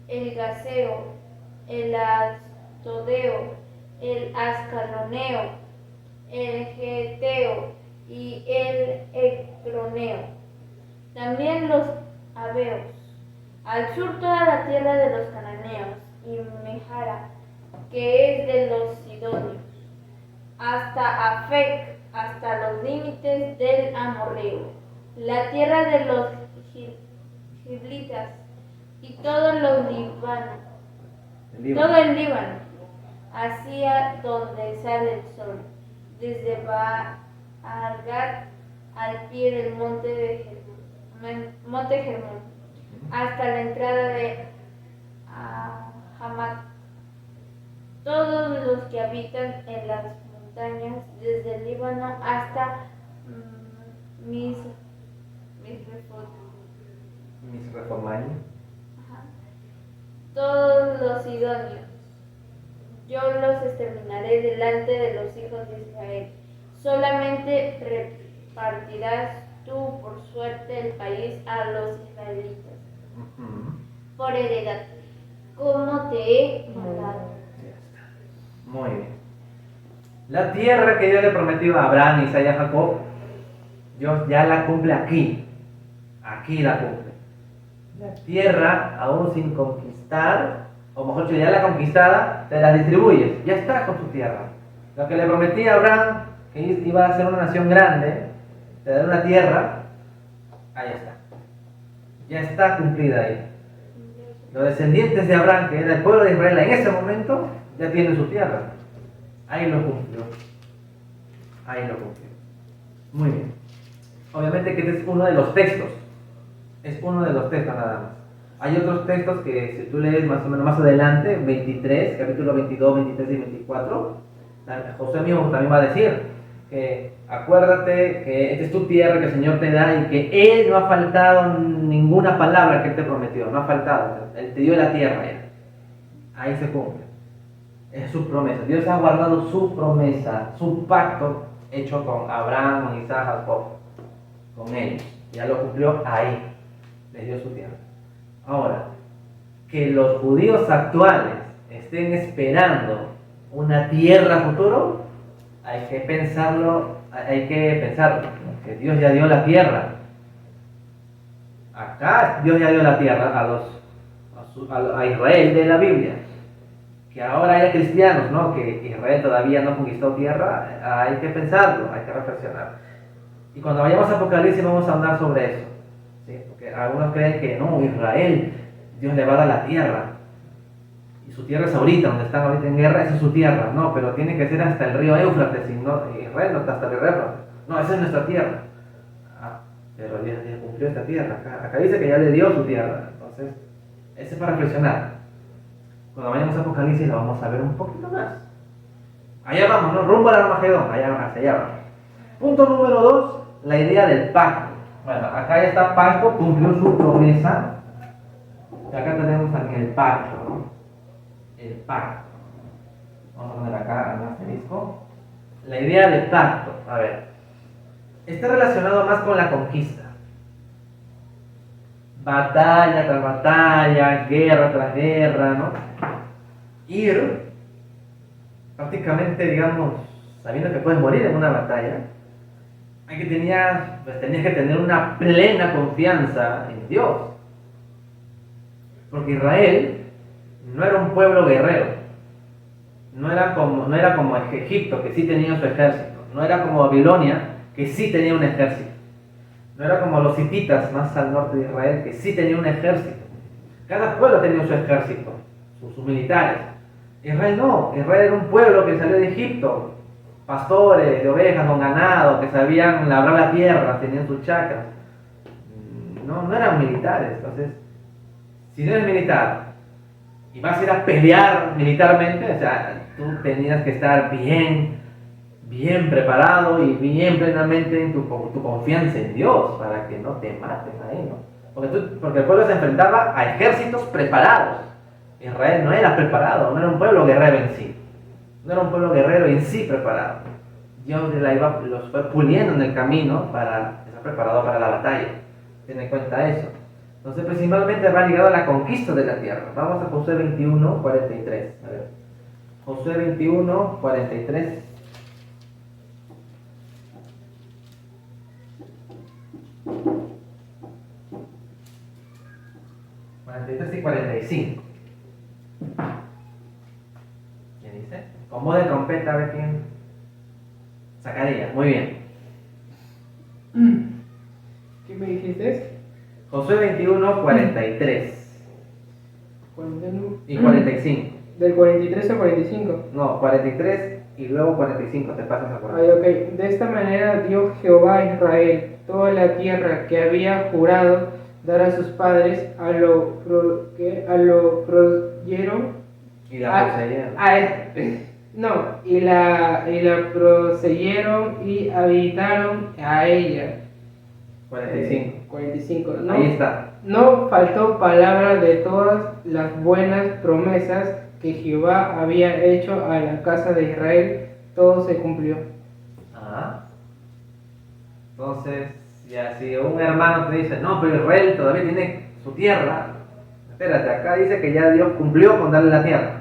el Gaseo, el Astodeo, el Ascaloneo, el Geteo y el Ecroneo. También los Abeos. Al sur toda la tierra de los cananeos y Mejara, que es de los sidonios, hasta Afec, hasta los límites del Amorreo, la tierra de los Giblitas y todos los Líbanos, todo el Líbano, hacia donde sale el sol, desde Baal-Gad al pie del monte Hermón, hasta la entrada de Hamat. Todos los que habitan en las montañas, desde el Líbano hasta Misrefotmaim. Todos los sidonios, yo los exterminaré delante de los hijos de Israel. Solamente repartirás tú por suerte el país a los israelitas por heredad, como te he mandado. Ya está. Muy bien. La tierra que Dios le prometió a Abraham, Isaac y a Jacob, Dios ya la cumple aquí. Aquí la cumple. La tierra, aún sin conquistar, o mejor dicho, ya la conquistada, te la distribuyes. Ya está con tu tierra. Lo que le prometí a Abraham, que iba a ser una nación grande, te daré una tierra, ahí está. Ya está cumplida ahí. Los descendientes de Abraham, que era el pueblo de Israel en ese momento, ya tienen su tierra. Ahí lo cumplió. Ahí lo cumplió. Muy bien. Obviamente que este es uno de los textos. Es uno de los textos nada más. Hay otros textos que si tú lees más o menos más adelante, 23, capítulo 22, 23 y 24, José mismo también va a decir que acuérdate que esta es tu tierra que el Señor te da y que Él no ha faltado ninguna palabra que Él te prometió, no ha faltado. Él te dio la tierra ya. Ahí se cumple. Es su promesa. Dios ha guardado su promesa, su pacto hecho con Abraham, con Isaac, Jacob, con ellos. Ya lo cumplió ahí. Les dio su tierra. Ahora, que los judíos actuales estén esperando una tierra futuro, hay que pensarlo, que Dios ya dio la tierra. Acá Dios ya dio la tierra a Israel de la Biblia. Que ahora haya cristianos, ¿no? Que Israel todavía no conquistó tierra, hay que pensarlo, hay que reflexionar. Y cuando vayamos a Apocalipsis vamos a hablar sobre eso. ¿Sí? Porque algunos creen que no, Israel, Dios le va a dar la tierra. Y su tierra es ahorita, donde están ahorita en guerra, esa es su tierra. No, pero tiene que ser hasta el río Éufrates, y no, Israel no está hasta el río Éufrates. No, esa es nuestra tierra. Pero Dios ya cumplió esta tierra. Acá dice que ya le dio su tierra. Entonces, ese es para reflexionar. Cuando vayamos a Apocalipsis la vamos a ver un poquito más. Allá vamos, ¿no? Rumbo al Armagedón, hacia allá vamos. Punto número 2, la idea del pacto. Bueno, acá ya está pacto, cumplió su promesa. Y acá tenemos también el pacto, ¿no? El pacto. Vamos a poner acá el asterisco. La idea del pacto, a ver, está relacionado más con la conquista. Batalla tras batalla, guerra tras guerra, ¿no? Ir, prácticamente, digamos, sabiendo que puedes morir en una batalla, tenías que tener una plena confianza en Dios. Porque Israel no era un pueblo guerrero, no era como Egipto, que sí tenía su ejército, no era como Babilonia, que sí tenía un ejército. No era como los hititas más al norte de Israel, que sí tenía un ejército. Cada pueblo tenía su ejército, sus militares. Israel no, Israel era un pueblo que salió de Egipto, pastores de ovejas con ganado, que sabían labrar la tierra, tenían sus chacras. No eran militares. Entonces, si no eres militar y vas a ir a pelear militarmente, o sea, tú tenías que estar bien preparado y bien plenamente en tu confianza en Dios para que no te maten ahí, ¿no? Porque el pueblo se enfrentaba a ejércitos preparados. Israel no era preparado, no era un pueblo guerrero en sí. No era un pueblo guerrero en sí preparado. Dios los fue puliendo en el camino para estar preparado para la batalla. Ten en cuenta eso. Entonces, principalmente va ligado a la conquista de la tierra. Vamos a Josué 21, 43. A ver. Josué 21, 43. 43 y 45. ¿Quién dice? Con voz de trompeta, a ver quién. Zacarías, muy bien. ¿Qué me dijiste? Josué 21, 43 41. y 45. Del 43 al 45. No, 43 y luego 45, te pasas a Ay, 45. ok. De esta manera dio Jehová a Israel toda la tierra que había jurado dar a sus padres, a lo proyeron. Y la poseyeron. Y la proseyeron y habitaron a ella. 45. 45. Ahí está. No faltó palabra de todas las buenas promesas que Jehová había hecho a la casa de Israel, todo se cumplió. Ah. Entonces, ya si un hermano te dice, no, pero Israel todavía tiene su tierra. Espérate, acá dice que ya Dios cumplió con darle la tierra.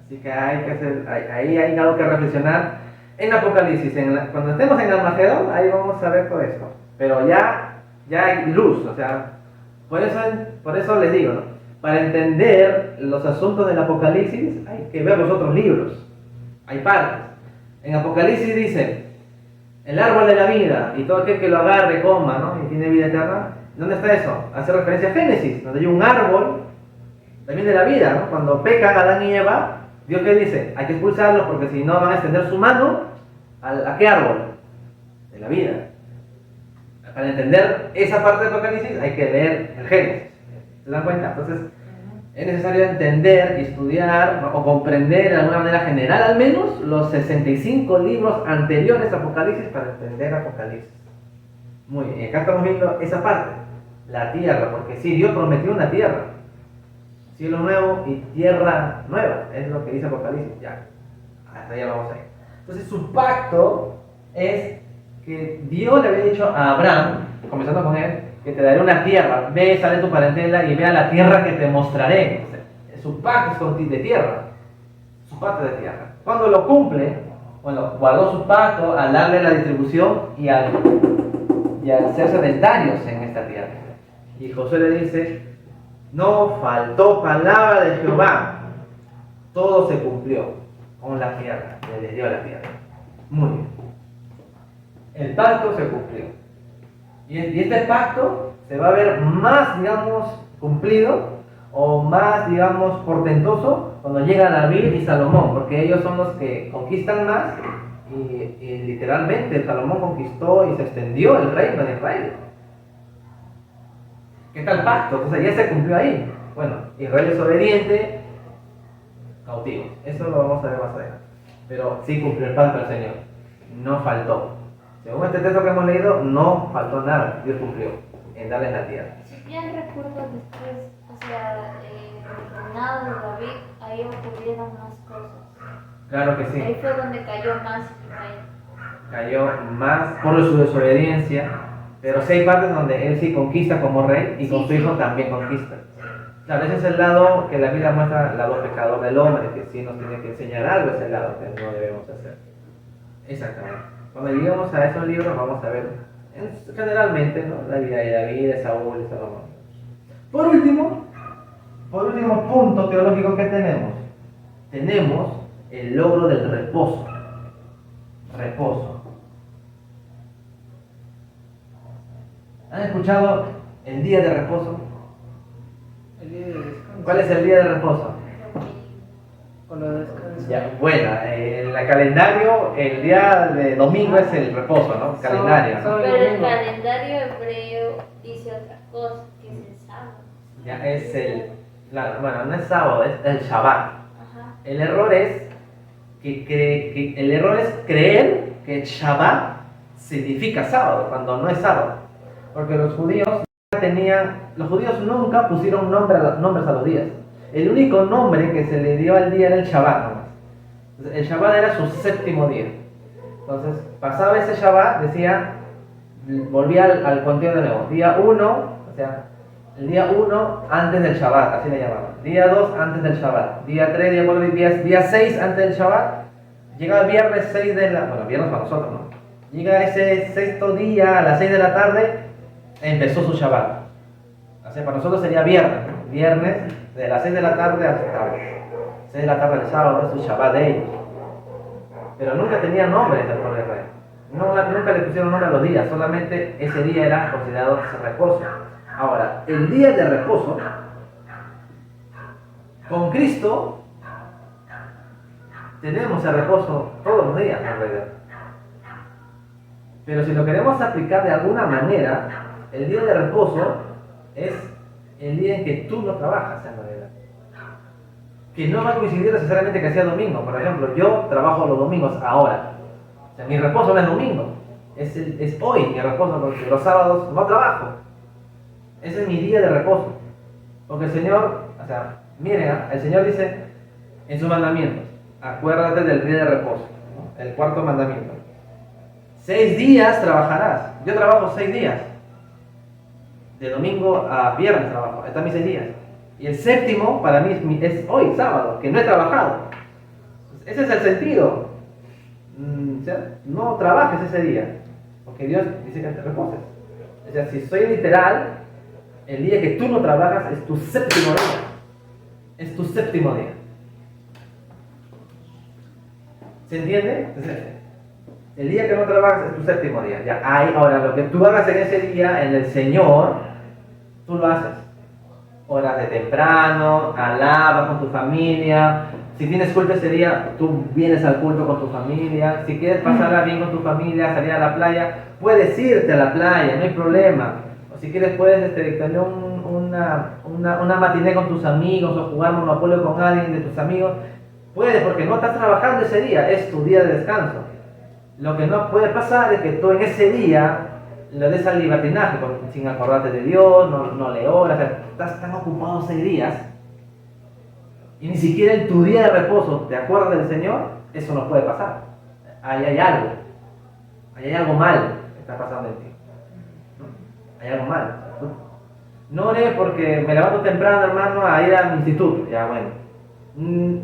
Así que hay que hacer, ahí hay algo que reflexionar en Apocalipsis. Cuando estemos en Armagedón, ahí vamos a ver todo esto. Pero ya hay luz, o sea, por eso les digo, ¿no? Para entender los asuntos del Apocalipsis hay que ver los otros libros. Hay partes. En Apocalipsis dice, el árbol de la vida, y todo aquel que lo agarre, coma, ¿no? Y tiene vida eterna. ¿Dónde está eso? Hace referencia a Génesis, donde hay un árbol, también de la vida, ¿no? Cuando pecan Adán y Eva, Dios qué dice, hay que expulsarlos porque si no van a extender su mano ¿a qué árbol? De la vida. Para entender esa parte del Apocalipsis hay que leer el Génesis. ¿Se dan cuenta? Entonces, es necesario entender y estudiar, ¿no? O comprender de alguna manera general al menos los 65 libros anteriores a Apocalipsis para entender Apocalipsis. Muy bien, acá estamos viendo esa parte, la tierra, porque sí, Dios prometió una tierra, cielo nuevo y tierra nueva, es lo que dice Apocalipsis, ya, hasta allá vamos a ir. Entonces su pacto es que Dios le había dicho a Abraham, comenzando con él, que te daré una tierra, ve, sale tu parentela y ve a la tierra que te mostraré. O sea, su pacto es de tierra, su pacto de tierra. Cuando lo cumple, bueno, guardó su pacto al darle la distribución y al ser sedentarios en esta tierra. Y Josué le dice, no faltó palabra de Jehová, todo se cumplió con la tierra, le dio la tierra. Muy bien. El pacto se cumplió. Y este pacto se va a ver más, digamos, cumplido o más, digamos, portentoso cuando llega David y Salomón, porque ellos son los que conquistan más y literalmente Salomón conquistó y se extendió el reino de Israel. ¿Qué tal pacto? Entonces ya se cumplió ahí. Bueno, Israel es obediente, cautivo. Eso lo vamos a ver más adelante. Pero sí cumplió el pacto del Señor. No faltó. Según este texto que hemos leído, no faltó nada. Dios cumplió en darles la tierra. Si bien recuerdo después, o sea, el reinado de David, ahí ocurrieron más cosas. Claro que sí. Ahí fue donde cayó más Israel. Cayó más por su desobediencia, pero sí hay partes donde él sí conquista como rey y con su hijo también conquista. Claro, ese es el lado que la Biblia muestra, el lado pecador del hombre, que sí nos tiene que enseñar algo, ese lado que no debemos hacer. Exactamente. Cuando lleguemos a esos libros vamos a ver generalmente, ¿no? La vida de David, de Saúl y Salomón. Por último punto teológico que tenemos el logro del reposo. Reposo. ¿Han escuchado el día de reposo? El día de descanso. ¿Cuál es el día de reposo? Cuando descanso. Ya, bueno, en el calendario el día de domingo es el reposo, ¿no? Calendario. ¿no? Pero el calendario hebreo dice otra cosa, que es el sábado. Ya es bueno, no es sábado, es el Shabbat. Ajá. El error es que el error es creer que Shabbat significa sábado, cuando no es sábado. Porque los judíos nunca pusieron nombres a los días. El único nombre que se le dio al día era el Shabbat nomás. El Shabbat era su séptimo día. Entonces, pasaba ese Shabbat, volvía al conteo de nuevo. Día 1, o sea, el día 1 antes del Shabbat, así le llamaban. Día 2 antes del Shabbat. Día 3, día 4, día 6 antes del Shabbat. Llega el viernes 6 viernes para nosotros, ¿no? Llega ese sexto día a las 6 de la tarde, empezó su Shabbat. O sea, para nosotros sería viernes, ¿no? Viernes de las 6 de la tarde hasta 6 de la tarde del sábado, es su Shabbat de ellos. Pero nunca tenía nombre el pueblo de Israel. Nunca le pusieron nombre a los días, solamente ese día era considerado reposo. Ahora, el día de reposo, con Cristo, tenemos el reposo todos los días en realidad. Pero si lo queremos aplicar de alguna manera, el día de reposo es el día en que tú no trabajas en realidad. Que no va a coincidir necesariamente que sea domingo. Por ejemplo, yo trabajo los domingos ahora. O sea, mi reposo no es domingo. Es hoy mi reposo, porque los sábados no trabajo. Ese es mi día de reposo. Porque el Señor, miren, el Señor dice en sus mandamientos, acuérdate del día de reposo, ¿no? El cuarto mandamiento. 6 días trabajarás. Yo trabajo 6 días. De domingo a viernes trabajo. Están mis 6 días. Y el séptimo para mí es hoy, sábado, que no he trabajado. Ese es el sentido. O sea, no trabajes ese día, porque Dios dice que te reposes. O sea, si soy literal, el día que tú no trabajas es tu séptimo día. Es tu séptimo día. ¿Se entiende? Entonces, el día que no trabajas es tu séptimo día. Ya hay, ahora lo que tú hagas en ese día, en el Señor, tú lo haces. Horas de temprano, alabas con tu familia. Si tienes culto ese día, tú vienes al culto con tu familia. Si quieres pasarla bien con tu familia, salir a la playa, puedes irte a la playa, no hay problema. O si quieres, puedes tener una matiné con tus amigos o jugar Monopolio con alguien de tus amigos. Puedes, porque no estás trabajando ese día, es tu día de descanso. Lo que no puede pasar es que tú en ese día le des al libertinaje, sin acordarte de Dios, no le oras, estás tan ocupado 6 días y ni siquiera en tu día de reposo te acuerdas del Señor. Eso no puede pasar. Ahí hay algo mal que está pasando en ti. Hay algo mal. No oré porque me levanto temprano, hermano, a ir al instituto. Ya, bueno.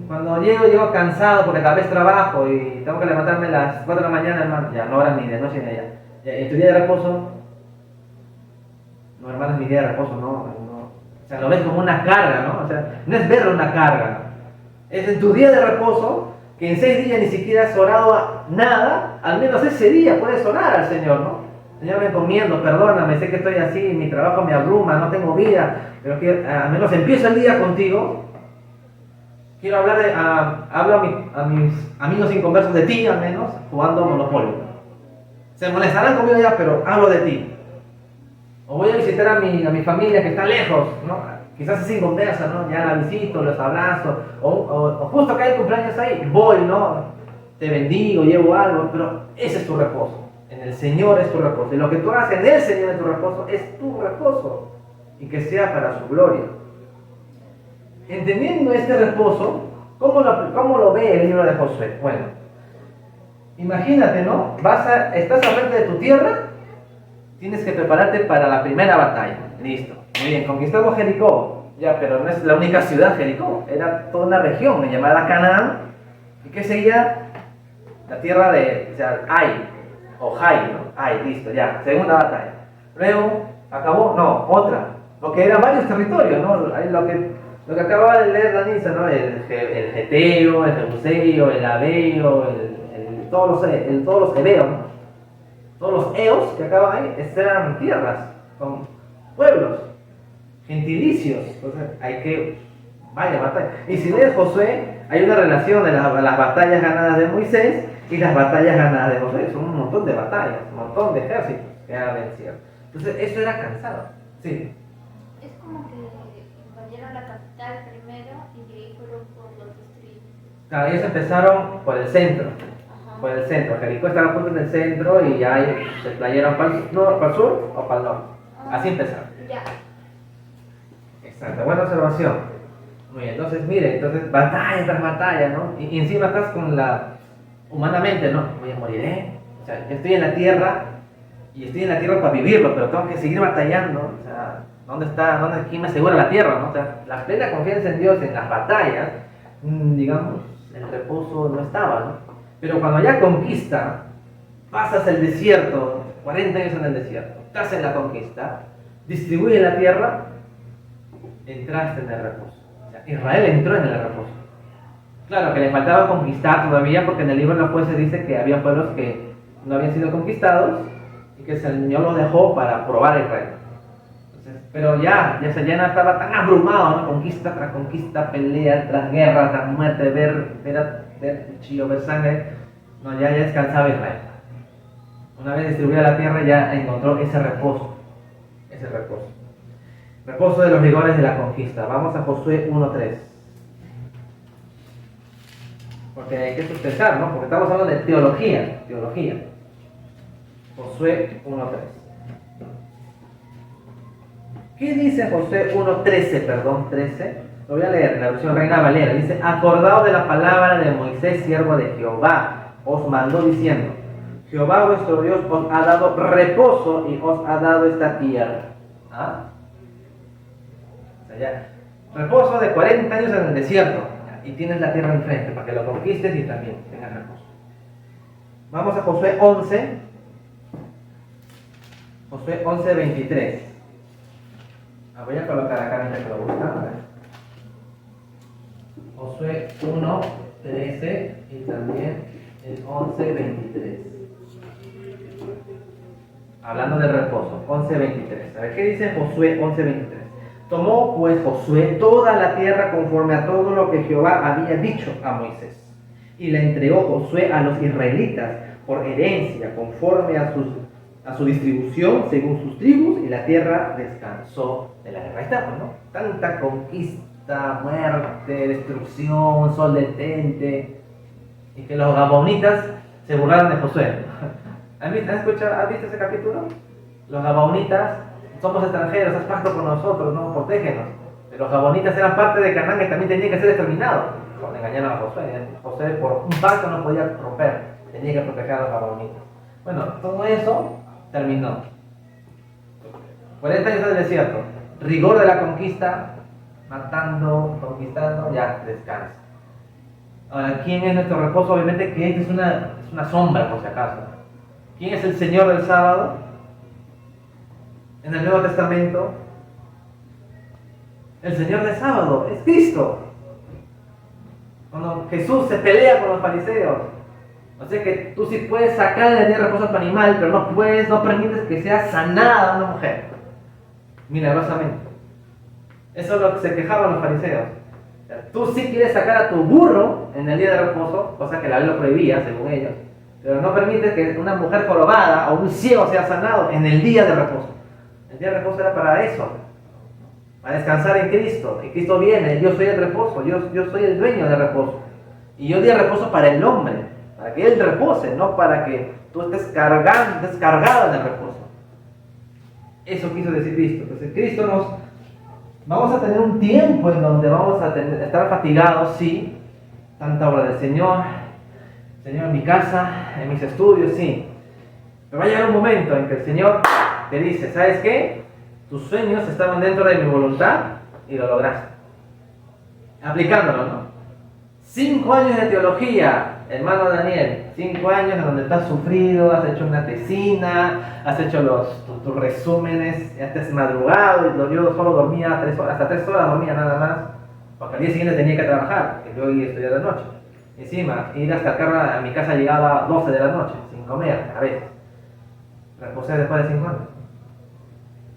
Cuando llego cansado porque tal vez trabajo y tengo que levantarme a las 4 de la mañana, hermano. Ya, no oras ni de noche ni de día. En tu día de reposo, no, hermano, es mi día de reposo, no. O sea, lo ves como una carga, ¿no? O sea, no es verlo una carga, ¿no? Es en tu día de reposo, que en 6 días ni siquiera has orado nada, al menos ese día puedes orar al Señor, ¿no? Señor, me encomiendo, perdóname, sé que estoy así, mi trabajo me abruma, no tengo vida, pero que al menos empiezo el día contigo. Quiero hablo a mis amigos inconversos de ti, al menos, jugando Monopolio. Se molestarán conmigo ya, pero hablo de ti. O voy a visitar a mi familia que está lejos, ¿no? Quizás es inconversa, ¿no? Ya la visito, los abrazo. O justo que hay cumpleaños ahí, voy, ¿no? Te bendigo, llevo algo, pero ese es tu reposo. En el Señor es tu reposo. Y lo que tú hagas en el Señor es tu reposo, es tu reposo. Y que sea para su gloria. Entendiendo este reposo, ¿cómo lo ve el libro de Josué? Bueno, imagínate, ¿no? Estás al frente de tu tierra, tienes que prepararte para la primera batalla. Listo. Muy bien, conquistamos Jericó. Ya, pero no es la única ciudad Jericó. Era toda una región llamada Canaán. ¿Y qué seguía? La tierra de, Ai, o Jai, ¿no? Ai, listo, ya. Segunda batalla. Luego, ¿acabó? No, otra. Porque eran varios territorios, ¿no? Lo que acababa de leer Danisa, ¿no? El Geteo, el Jebuseo, el Abeo, todos los hebeos, ¿no? Todos los eos que acaban ahí eran tierras, son pueblos, gentilicios. Entonces vaya batalla. Y si lees Josué, hay una relación de las batallas ganadas de Moisés y las batallas ganadas de Josué. Son un montón de batallas, un montón de ejércitos que han vencido. Entonces eso era cansado. Sí. Es como que invadieron la capital primero y de ahí fueron por los distritos. Claro, ellos empezaron por el centro. Ajá. Por el centro. Jericó estaba justo en el centro y ya ellos se playeron para el sur o para el norte. Así empezaron. Ya. Exacto, buena observación. Muy bien, entonces mire, entonces batalla tras batalla, ¿no? Y encima estás con la, humanamente, ¿no? Voy a moriré. O sea, yo estoy en la tierra y estoy en la tierra para vivirlo, pero tengo que seguir batallando. O sea, ¿quién me asegura la tierra, no? O sea, la plena confianza en Dios en las batallas, digamos, el reposo no estaba, ¿no? Pero cuando ya conquista, pasas el desierto, 40 años en el desierto, estás en la conquista, distribuye la tierra, entraste en el reposo. O sea, Israel entró en el reposo. Claro que le faltaba conquistar todavía, porque en el libro de los jueces dice que había pueblos que no habían sido conquistados y que el Señor los dejó para probar a Israel. Entonces, pero ya no estaba tan abrumado, ¿no? Conquista tras conquista, pelea tras guerra, tras muerte, ver cuchillo, ver sangre. No, ya descansaba Israel. Una vez distribuida la tierra, ya encontró ese reposo. Reposo de los rigores de la conquista. Vamos a Josué 1:3. Porque hay que sustentar, ¿no? Porque estamos hablando de teología. Josué 1:3. ¿Qué dice Josué 1:13? Perdón, 13. Lo voy a leer en la versión Reina Valera. Dice: acordaos de la palabra de Moisés, siervo de Jehová. Os mandó diciendo: Jehová vuestro Dios os ha dado reposo y os ha dado esta tierra. ¿Ah? O sea, ya, reposo de 40 años en el desierto. Y tienes la tierra enfrente para que lo conquistes y también tengas reposo. Vamos a Josué 11. Josué 11:23. Voy a colocar acá mientras que lo buscan. A ver. Josué 1:13 y también el 11:23. Hablando del reposo, 11:23. A ver, ¿qué dice Josué 11:23? Tomó pues Josué toda la tierra conforme a todo lo que Jehová había dicho a Moisés, y la entregó Josué a los israelitas por herencia, conforme a su distribución, según sus tribus, y la tierra descansó de la guerra. Ahí estamos, ¿no? Tanta conquista, muerte, destrucción, sol detente, y que los gabonitas se burlaron de Josué. ¿Has visto ese capítulo? Los gabonitas: somos extranjeros, haz pacto con nosotros, no, protégenos. Pero los gabonitas eran parte de Canaán, que también tenía que ser exterminados. Cuando engañaron a Josué, Josué por un pacto no podía romper, tenía que proteger a los gabonitas. Bueno, todo eso terminó. 40 años del desierto, rigor de la conquista, matando, conquistando, ya descansa. Ahora, ¿quién es nuestro reposo? Obviamente que es una sombra, por si acaso. ¿Quién es el Señor del sábado? En el Nuevo Testamento, el Señor del sábado es Cristo. Cuando Jesús se pelea con los fariseos, o sea que tú sí puedes sacar el día de reposo a tu animal, pero no permites que sea sanada una mujer, milagrosamente. Eso es lo que se quejaban los fariseos. O sea, tú sí quieres sacar a tu burro en el día de reposo, cosa que la ley lo prohibía, según ellos, pero no permites que una mujer jorobada o un ciego sea sanado en el día de reposo. El día de reposo era para eso, para descansar en Cristo. Y Cristo viene: yo soy el reposo, yo soy el dueño del reposo. Y yo di el reposo para el hombre, para que él repose, no para que tú estés descargado en el reposo. Eso quiso decir Cristo. Entonces Cristo vamos a tener un tiempo en donde vamos a estar fatigados, sí, tanta obra del Señor en mi casa, en mis estudios, sí. Pero va a llegar un momento en que el Señor te dice: ¿sabes qué? Tus sueños estaban dentro de mi voluntad y lo lograste. Aplicándolo, ¿no? 5 años de teología, hermano Daniel. 5 años en donde tú has sufrido, has hecho una tesina, has hecho tus resúmenes, has madrugado. Y yo solo dormía 3 horas, hasta 3 horas dormía nada más, porque al día siguiente tenía que trabajar, que yo iba a estudiar de noche. Encima, ir hasta acá a mi casa llegaba a 12 de la noche, sin comer, a veces. Reposé después de 5 años.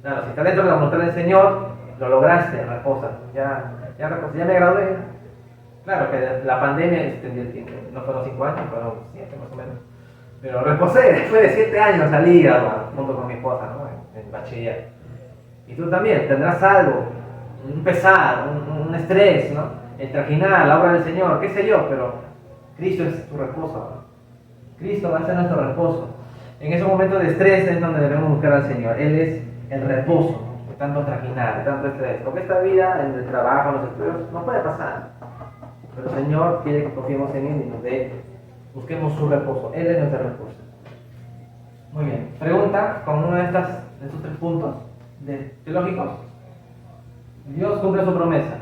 Claro, si estás dentro de la voluntad del Señor, lo lograste, reposa. Ya reposé, ya me gradué. Claro que la pandemia extendió el tiempo. No fueron 5 años, fueron 7 más o menos. Pero reposé, después de 7 años salí junto con mi esposa, ¿no? En bachiller. Y tú también tendrás algo, un pesar, un estrés, ¿no? trajinar la obra del Señor, qué sé yo, pero Cristo es tu reposo, ¿no? Cristo va a ser nuestro reposo. En esos momentos de estrés es donde debemos buscar al Señor. Él es el reposo, ¿no? De tanto trajinar, de tanto estrés. Porque esta vida, en el trabajo, en los estudios, no puede pasar. Pero el Señor quiere que confiemos en Él y nos busquemos su reposo. Él es nuestro reposo. Muy bien. Pregunta con uno de estos 3 puntos teológicos. Dios cumple su promesa.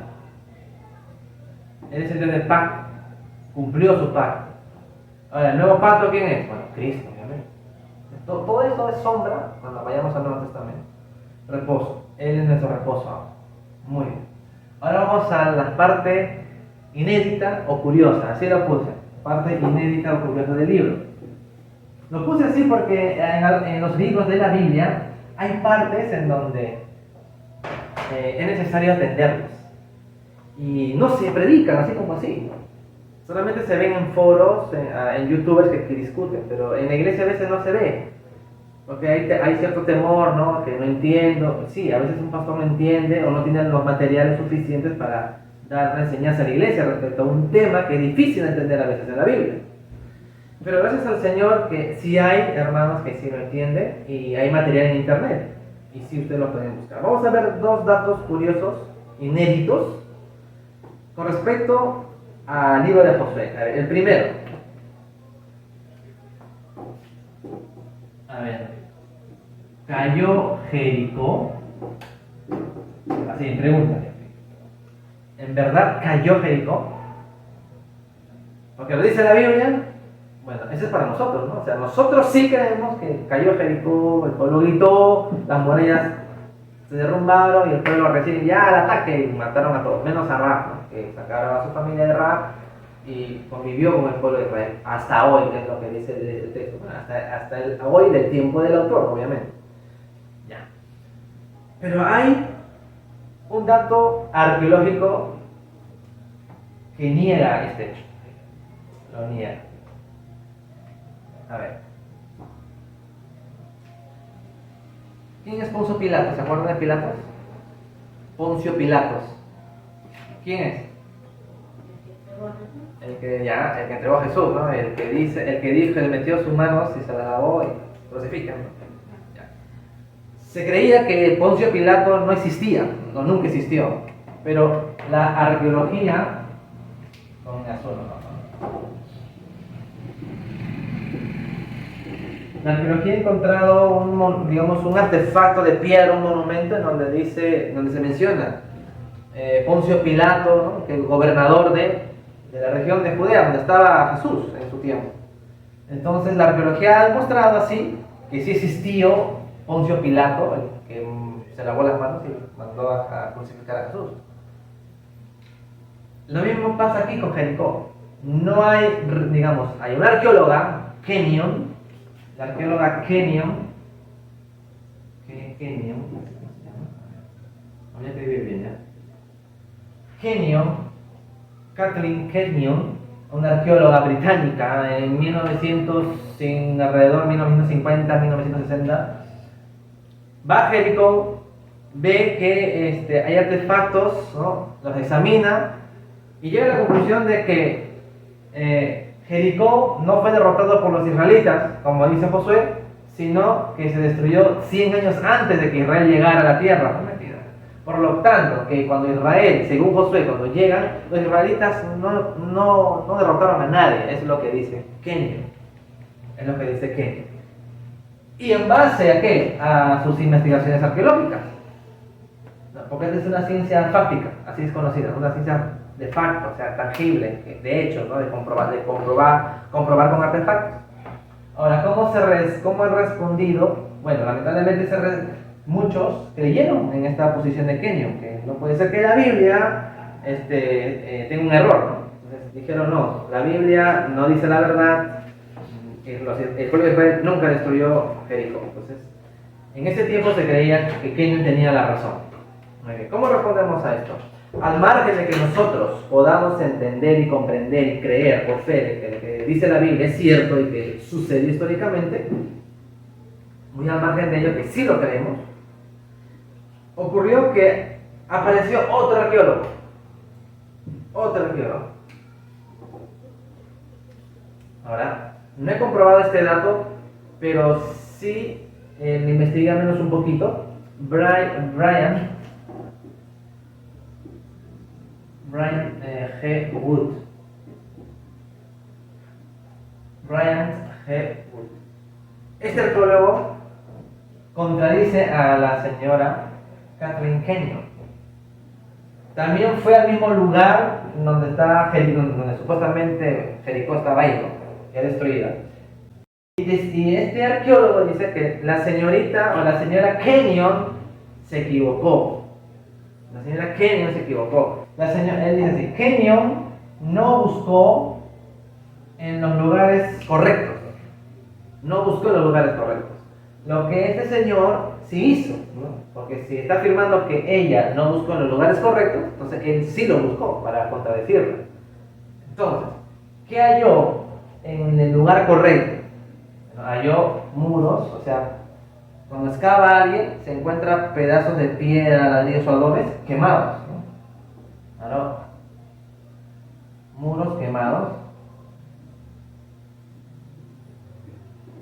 Él es el Dios del pacto. Cumplió su pacto. Ahora, ¿el nuevo pacto quién es? Bueno, Cristo, obviamente. Todo eso es sombra cuando vayamos al Nuevo Testamento. Reposo. Él es nuestro reposo ahora. Muy bien. Ahora vamos a la parte inédita o curiosa. Así lo puse. Parte inédita o curiosa del libro. Lo puse así porque en los libros de la Biblia hay partes en donde es necesario atenderlas. Y no se predican así como así. Solamente se ven en foros, en youtubers que discuten, pero en la iglesia a veces no se ve. Porque hay cierto temor, ¿no? Que no entiendo. Sí, a veces un pastor no entiende o no tiene los materiales suficientes para dar la enseñanza a la iglesia respecto a un tema que es difícil de entender a veces en la Biblia. Pero gracias al Señor que sí hay hermanos que sí lo entienden y hay material en internet. Y sí ustedes lo pueden buscar. Vamos a ver 2 datos curiosos, inéditos, con respecto al libro de Josué. A ver, el primero. A ver. Cayó Jericó. Así, pregunta. ¿En verdad cayó Jericó? Porque lo dice la Biblia. Bueno, eso es para nosotros, ¿no? O sea, nosotros sí creemos que cayó Jericó, el pueblo gritó, las murallas se derrumbaron y el pueblo recién ya al ataque y mataron a todos, menos a Rahab, ¿no? Que sacaron a su familia de Rahab y convivió con el pueblo de Israel hasta hoy, es lo que dice el texto, bueno, hasta hoy del tiempo del autor, obviamente. Ya. Pero hay un dato arqueológico que niega este hecho, lo niega. A ver. ¿Quién es Poncio Pilatos? ¿Se acuerdan de Pilatos? Poncio Pilatos. ¿Quién es? El que entregó a Jesús, ¿no? El que dijo que le metió sus manos y se la lavó y crucifican, ¿no? Ya. Se creía que Poncio Pilatos no existía, no, nunca existió. Pero la arqueología con azul, ¿no? La arqueología ha encontrado un artefacto de piedra, un monumento en donde se menciona Poncio Pilato, ¿no? Que el gobernador de la región de Judea, donde estaba Jesús en su tiempo. Entonces la arqueología ha demostrado así que sí existió Poncio Pilato, el que se lavó las manos y mandó a crucificar a Jesús. Lo mismo pasa aquí con Jericó. No hay, hay una arqueóloga, Kenyon. La arqueóloga Kenyon, voy a escribir bien, ¿ya? Kathleen Kenyon, una arqueóloga británica alrededor de 1950, 1960, va a Jericó, ve que hay artefactos, ¿no? Los examina y llega a la conclusión de que Jericó no fue derrotado por los israelitas, como dice Josué, sino que se destruyó 100 años antes de que Israel llegara a la tierra prometida. Por lo tanto, que cuando Israel, según Josué, cuando llegan, los israelitas no derrotaron a nadie, es lo que dice Kenyon. Es lo que dice Kenyon. ¿Y en base a qué? A sus investigaciones arqueológicas. Porque esta es una ciencia fáctica, así es conocida, una ciencia de facto, o sea, tangible, de hecho, ¿no? de comprobar con artefactos. Ahora, ¿cómo han respondido? Bueno, lamentablemente muchos creyeron en esta posición de Kenyon, que no puede ser que la Biblia tenga un error, ¿no? Entonces dijeron, no, la Biblia no dice la verdad, que el pueblo de Israel nunca destruyó Jericó. Entonces, en ese tiempo se creía que Kenyon tenía la razón. Muy bien. ¿Cómo respondemos a esto? Al margen de que nosotros podamos entender y comprender y creer por fe de que lo que dice la Biblia es cierto y que sucedió históricamente, muy al margen de ello que sí lo creemos, ocurrió que apareció otro arqueólogo Otro arqueólogo. Ahora, no he comprobado este dato, pero sí le investigué al menos un poquito. Brian G. Wood. Brian G. Wood. Este arqueólogo contradice a la señora Kathleen Kenyon. También fue al mismo lugar donde está Jericó, donde supuestamente Jericó estaba ahí, ¿no? Ya destruida. Y este arqueólogo dice que la señorita o la señora Kenyon se equivocó. La señora Kenyon se equivocó. Él dice así: Kenyon no buscó en los lugares correctos. No buscó en los lugares correctos. Lo que este señor sí hizo, ¿no? Porque si está afirmando que ella no buscó en los lugares correctos, entonces él sí lo buscó para contradecirla. Entonces, ¿qué halló en el lugar correcto? Bueno, halló muros, o sea, cuando excava alguien se encuentra pedazos de piedra, ladrillos o adobes quemados, ¿no? Ahora, muros quemados.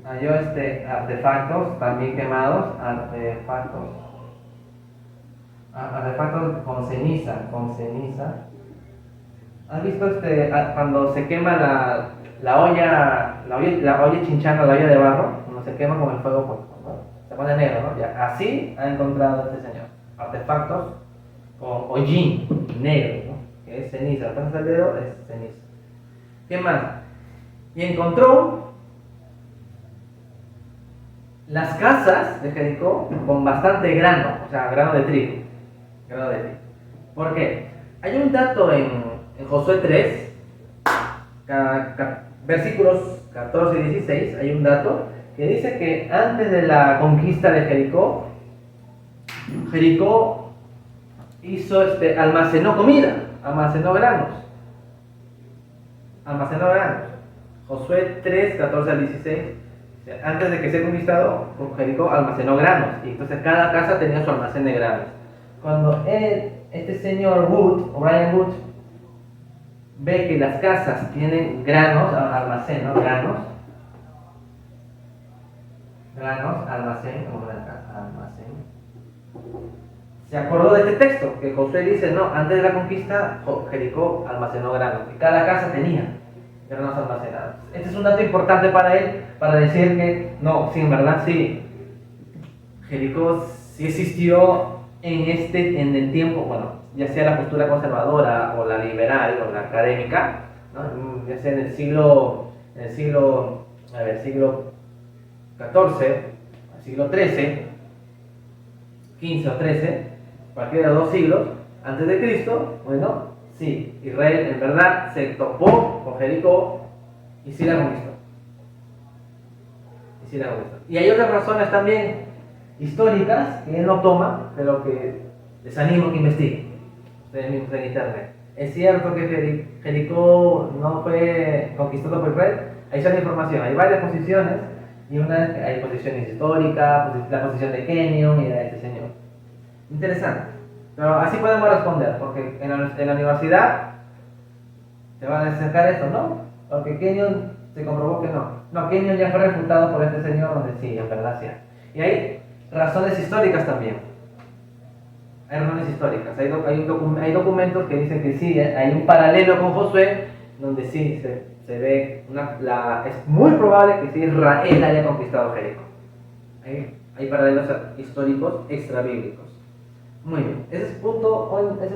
Halló artefactos también quemados, artefactos con ceniza. ¿Has visto cuando se quema la olla chinchana, la olla de barro? Cuando se quema con el fuego, pues, ¿no? Se pone negro, ¿no? Ya, así ha encontrado este señor artefactos con hollín negro, ¿no? Que es ceniza. Pasas el dedo, es ceniza. ¿Qué más? Y encontró las casas de Jericó con bastante grano, o sea, grano de trigo. ¿Por qué? Hay un dato en Josué 3, versículos 14 y 16, hay un dato que dice que antes de la conquista de Jericó, Jericó almacenó comida, almacenó granos. Josué 3, 14 al 16. Antes de que sea conquistado, Jericó almacenó granos y entonces cada casa tenía su almacén de granos. Cuando este señor Wood, o Brian Wood, ve que las casas tienen granos, almacén, ¿no? Granos, almacén. Se acordó de este texto que Josué dice: no, antes de la conquista Jericó almacenó granos y cada casa tenía granos almacenados. Este es un dato importante para él, para decir que no, sí, en verdad sí, Jericó sí existió en el tiempo, bueno, ya sea la postura conservadora o la liberal o la académica, ¿no? Ya sea en el siglo XIV, siglo XIII, XV o XIII, cualquiera de los dos siglos antes de Cristo. Bueno, sí, Israel en verdad se topó con Jericó y sí la conquistó. Y hay otras razones también históricas que él no toma, pero que les animo a que investiguen ustedes mismos en internet. Es cierto que Jericó no fue conquistado por Israel. Ahí está la información, hay varias posiciones, y hay posiciones históricas, la posición de Kenyon y la de este señor. Interesante, pero así podemos responder, porque en la universidad te van a sacar esto, ¿no? Porque Kenyon se comprobó que no. No, Kenyon ya fue refutado por este señor, donde sí, en verdad sí. Y hay razones históricas también. Hay razones históricas. Hay documentos que dicen que sí, hay un paralelo con Josué, donde sí se ve, es muy probable que sí Israel haya conquistado Jericó. Hay paralelos históricos extrabíblicos. Muy bien, esa es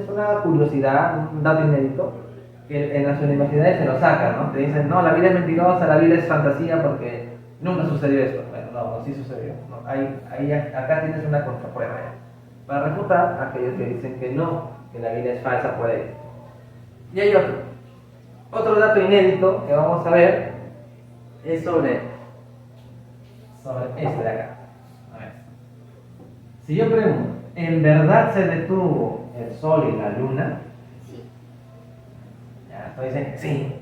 una curiosidad, un dato inédito, que en las universidades se lo sacan, ¿no? Te dicen: no, la Biblia es mentirosa, la Biblia es fantasía porque nunca sucedió esto. Bueno, no, sí sucedió. No, acá tienes una contraprueba para refutar a aquellos que dicen que no, que la Biblia es falsa por él. Y hay otro dato inédito que vamos a ver, es sobre este de acá. A ver. Si yo pregunto: ¿en verdad se detuvo el sol y la luna? Sí. Ya, entonces dicen que sí.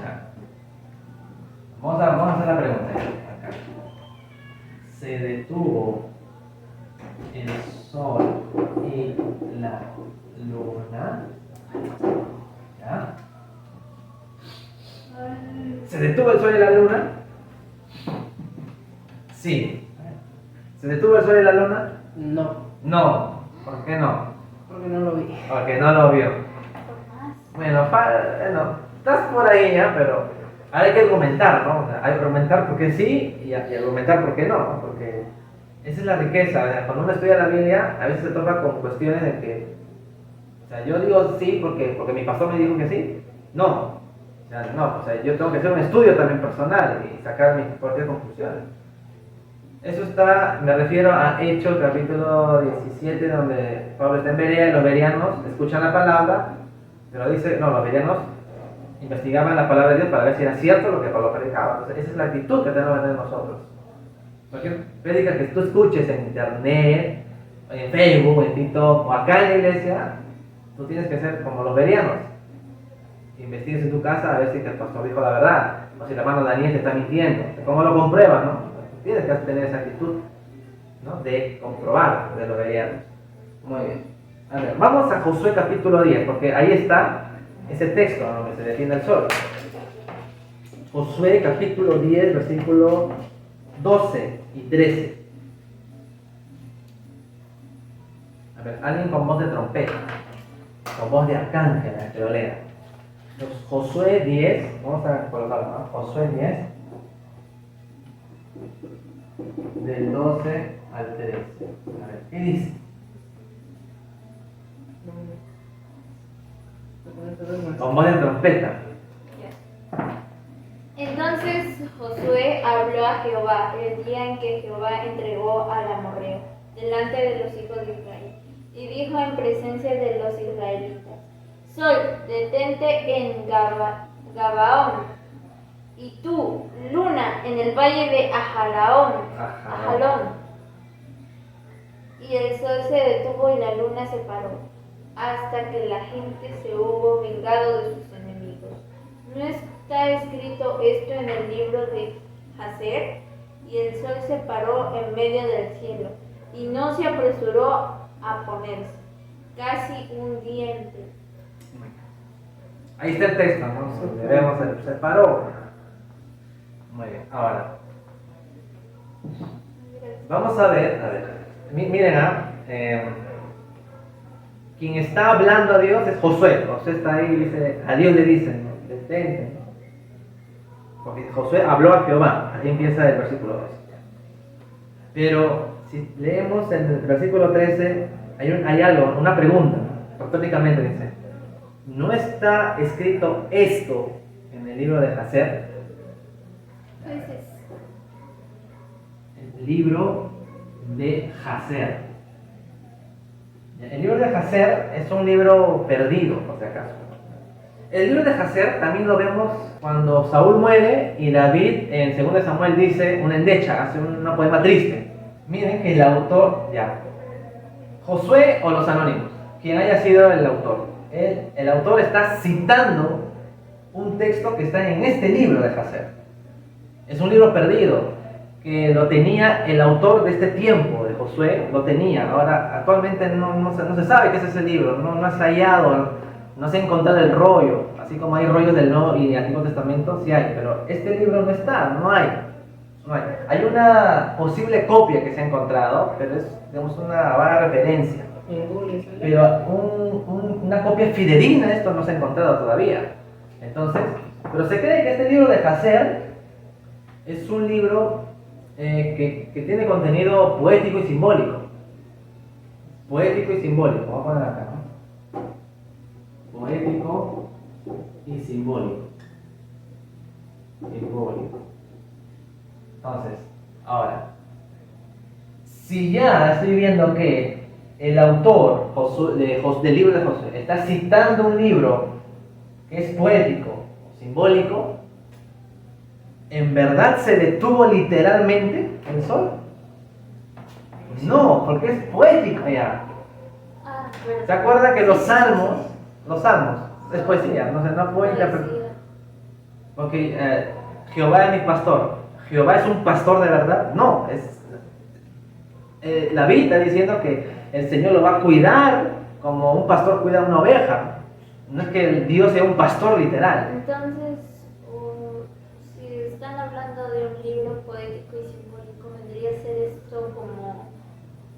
Ya. Vamos a hacer la pregunta acá. ¿Se detuvo el sol y la luna? detuvo el sol y la luna? Sí. ¿Se detuvo el sol y la luna? No, No. ¿Por qué no? porque no lo vi. Porque no lo vio. Bueno, estás por ahí ya, pero hay que argumentar, ¿no? O sea, hay que argumentar por qué sí y argumentar por qué no, ¿no? Porque esa es la riqueza. O sea, cuando uno estudia la Biblia, a veces se topa con cuestiones de que, o sea, yo digo sí porque mi pastor me dijo que sí. No. O sea, no, o sea, yo tengo que hacer un estudio también personal y sacar mis propias conclusiones. Eso está, me refiero a Hechos capítulo 17, donde Pablo está en Berea y los bereanos escuchan la palabra, pero dice, no, los bereanos investigaban la palabra de Dios para ver si era cierto lo que Pablo predicaba. Entonces, esa es la actitud que tenemos que tener nosotros. Cualquier prédica que tú escuches en internet, en Facebook, en TikTok o acá en la iglesia, tú tienes que ser como los bereanos. Investigues en tu casa a ver si el pastor dijo la verdad, o si el hermano Daniel te está mintiendo. ¿Cómo lo compruebas, no? Tienes que tener esa actitud, ¿no? De comprobar de los bereanos. Muy bien. A ver, vamos a Josué capítulo 10, porque ahí está ese texto donde se defiende el sol. Josué capítulo 10, versículo 12 y 13. A ver, alguien con voz de trompeta, con voz de arcángel, que lo lea. Josué 10, vamos a colocarlo, ¿no? Josué 10, del 12 al 13. A ver, ¿qué dice? Con voz de trompeta. Entonces Josué habló a Jehová el día en que Jehová entregó al amorreo delante de los hijos de Israel, y dijo en presencia de los israelitas: Sol, detente en Gabaón, y tú, luna, en el valle de Ajalón. Y el sol se detuvo y la luna se paró, hasta que la gente se hubo vengado de sus enemigos. ¿No está escrito esto en el libro de Jacer? Y el sol se paró en medio del cielo, y no se apresuró a ponerse, casi un día entero. Ahí está el texto, ¿no? Debemos se paró. Muy bien, ahora vamos a ver, miren, quien está hablando a Dios es Josué. Josué está ahí y dice, a Dios le dicen, ¿no? Detente, ¿no? Porque Josué habló a Jehová. Ahí empieza el versículo 2. Pero si leemos en el versículo 13, hay algo, una pregunta, retónicamente dice: ¿no está escrito esto en el libro de Jacer? El libro de Jacer. El libro de Jacer es un libro perdido, por si acaso. El libro de Jacer también lo vemos cuando Saúl muere y David en 2 Samuel dice una endecha, hace un poema triste. Miren que el autor, ya, Josué o los anónimos, quien haya sido el autor, el autor está citando un texto que está en este libro de Jacer. Es un libro perdido, que lo tenía el autor de este tiempo, de Josué, lo tenía. Ahora, actualmente no se sabe qué es ese libro, no se ha hallado, no se ha encontrado el rollo, así como hay rollos del Nuevo y Antiguo Testamento, sí hay, pero este libro no está, no hay. Hay una posible copia que se ha encontrado, pero es, digamos, una vaga referencia. Pero una copia fidedigna de esto no se ha encontrado todavía. Entonces, pero se cree que este libro de Jacer es un libro que tiene contenido poético y simbólico. Poético y simbólico, vamos a poner acá, ¿no? Poético y simbólico. Entonces, ahora, si ya estoy viendo que el autor del libro de Josué está citando un libro que es poético, simbólico, ¿en verdad se detuvo literalmente el sol? No, porque es poético ya. ¿Se acuerda que los salmos es poesía? No puedo interpretar. Porque Jehová es mi pastor. ¿Jehová es un pastor de verdad? No, la Biblia está diciendo que el Señor lo va a cuidar como un pastor cuida una oveja. No es que Dios sea un pastor literal. Entonces, si libro poético y simbólico, vendría a ser esto como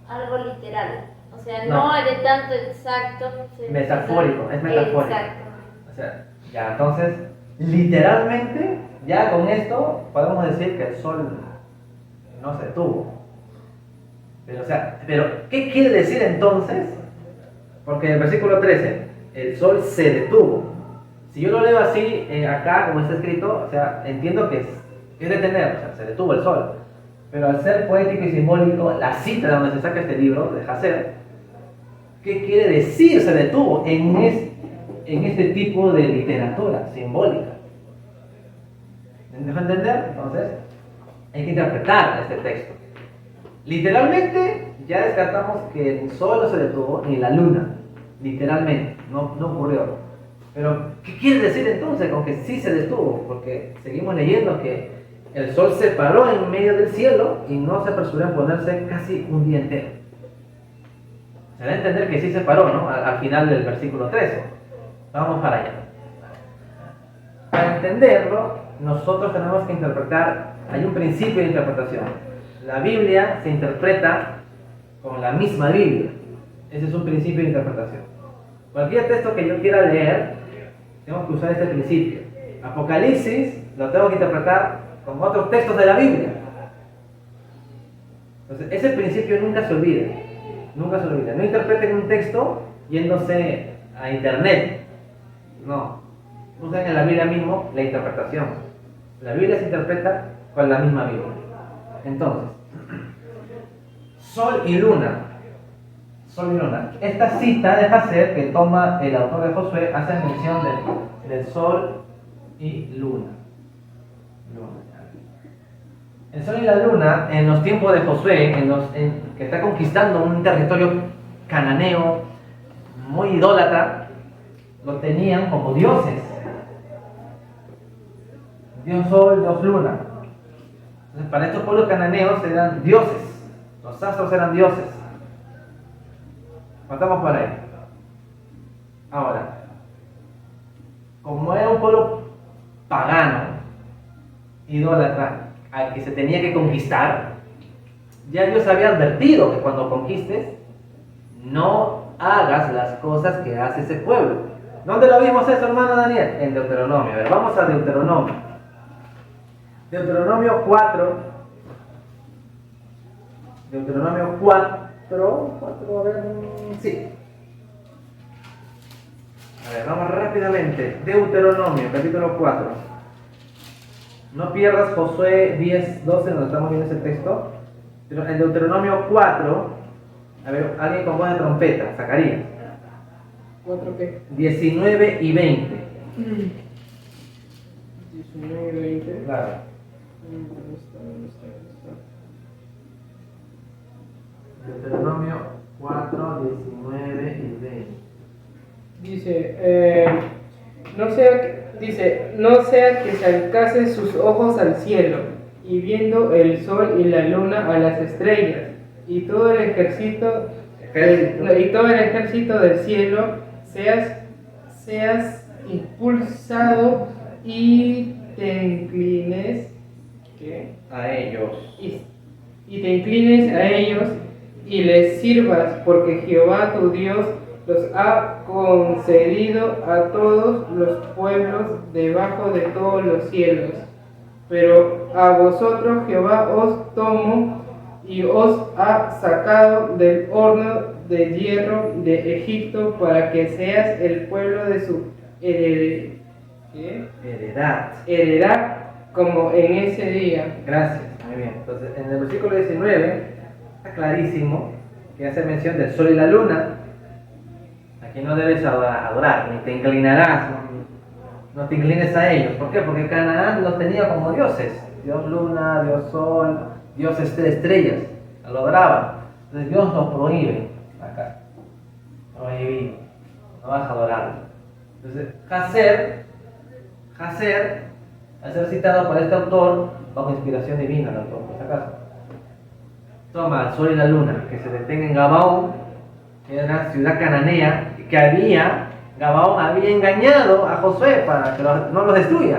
algo literal. O sea, no de tanto exacto. Metafórico, es metafórico. Exacto. O sea, ya, entonces, literalmente, ya con esto podemos decir que el sol no se detuvo. Pero, o sea, ¿qué quiere decir entonces? Porque en el versículo 13, el sol se detuvo. Si yo lo leo así, acá, como está escrito, o sea, entiendo que es detener, o sea, se detuvo el sol. Pero al ser poético y simbólico, la cita de donde se saca este libro, de Hazer, ¿qué quiere decir se detuvo en este tipo de literatura simbólica? ¿Me dejo entender? Entonces, hay que interpretar este texto. Literalmente, ya descartamos que el sol no se detuvo, ni la luna. Literalmente, no ocurrió. Pero, ¿qué quiere decir entonces con que sí se detuvo? Porque seguimos leyendo que el sol se paró en medio del cielo y no se apresuró a ponerse casi un día entero. Se da a entender que sí se paró, ¿no? Al final del versículo 13. Vamos para allá. Para entenderlo, nosotros tenemos que interpretar, hay un principio de interpretación. La Biblia se interpreta con la misma Biblia. Ese es un principio de interpretación. Cualquier texto que yo quiera leer, tengo que usar este principio. Apocalipsis lo tengo que interpretar con otros textos de la Biblia. Entonces, ese principio nunca se olvida. Nunca se olvida. No interpreten un texto yéndose a internet. No. Usen en la Biblia mismo la interpretación. La Biblia se interpreta con la misma Biblia. Entonces, sol y luna. Sol y luna. Esta cita de Hazer que toma el autor de Josué hace mención del sol y luna. El sol y la luna, en los tiempos de Josué, que está conquistando un territorio cananeo muy idólatra, lo tenían como dioses. Dios sol, Dios luna. Entonces, para estos pueblos cananeos eran dioses. Los astros eran dioses. Pasamos por ahí. Ahora, como era un pueblo pagano, idólatra, al que se tenía que conquistar, ya Dios había advertido que cuando conquistes, no hagas las cosas que hace ese pueblo. ¿Dónde lo vimos eso, hermano Daniel? En Deuteronomio. A ver, vamos a Deuteronomio. Deuteronomio 4. Deuteronomio 4, a ver, sí. A ver, vamos rápidamente. Deuteronomio, capítulo 4. No pierdas Josué 10, 12, donde estamos viendo ese texto. Pero en Deuteronomio 4, a ver, alguien con voz de trompeta, Zacarías. ¿4 qué? 19 y 20. 19 y 20. Claro. ¿Dónde está? Deuteronomio 4, 19 y 20. Dice, no sea que se alcance sus ojos al cielo, y viendo el sol y la luna a las estrellas, y todo el ejército del cielo, seas impulsado y te inclines A ellos. y te inclines a ellos y les sirvas, porque Jehová tu Dios los ha concedido a todos los pueblos debajo de todos los cielos. Pero a vosotros Jehová os tomó y os ha sacado del horno de hierro de Egipto para que seas el pueblo de su heredad como en ese día. Gracias, muy bien. Entonces, en el versículo 19 está clarísimo que hace mención del sol y la luna. Aquí no debes adorar, ni te inclinarás, no te inclines a ellos. ¿Por qué? Porque Canaán los tenía como dioses. Dios luna, Dios sol, Dios estrellas. Lo adoraban. Entonces Dios nos prohíbe acá. Prohibido. No vas a adorarlo. Entonces, Hazer, al ser citado por este autor, bajo inspiración divina, el autor, por si acaso, toma el sol y la luna, que se detenga en Gabaón, que era una ciudad cananea, que Gabaón había engañado a Josué para que no los destruya.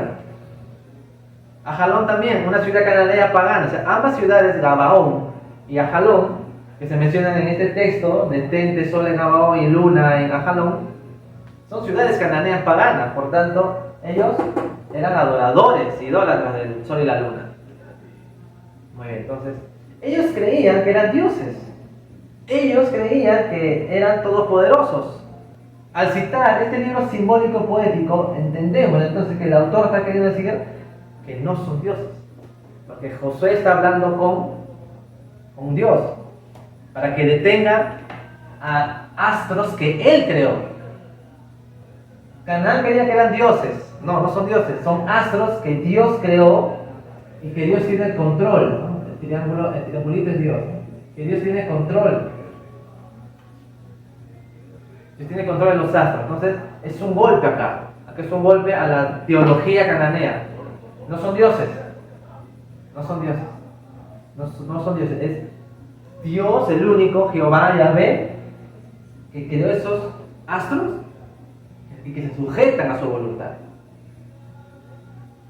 Ajalón también, una ciudad cananea pagana. O sea, ambas ciudades, Gabaón y Ajalón, que se mencionan en este texto, detente sol en Gabaón y luna en Ajalón, son ciudades cananeas paganas. Por tanto, ellos eran adoradores, idólatras del sol y la luna. Muy bien, entonces, ellos creían que eran dioses. Ellos creían que eran todopoderosos. Al citar este libro simbólico poético, entendemos entonces que el autor está queriendo decir que no son dioses. Porque Josué está hablando con un Dios, para que detenga a astros que él creó. Canaán creía que eran dioses. No, no son dioses, son astros que Dios creó y que Dios tiene el control, ¿no? El triangulito es Dios, ¿no? Que Dios tiene control. Dios tiene control de los astros. Entonces, es un golpe acá. Acá es un golpe a la teología cananea. No son dioses. No son dioses. No son dioses. Es Dios el único, Jehová, Yahvé, que creó esos astros y que se sujetan a su voluntad.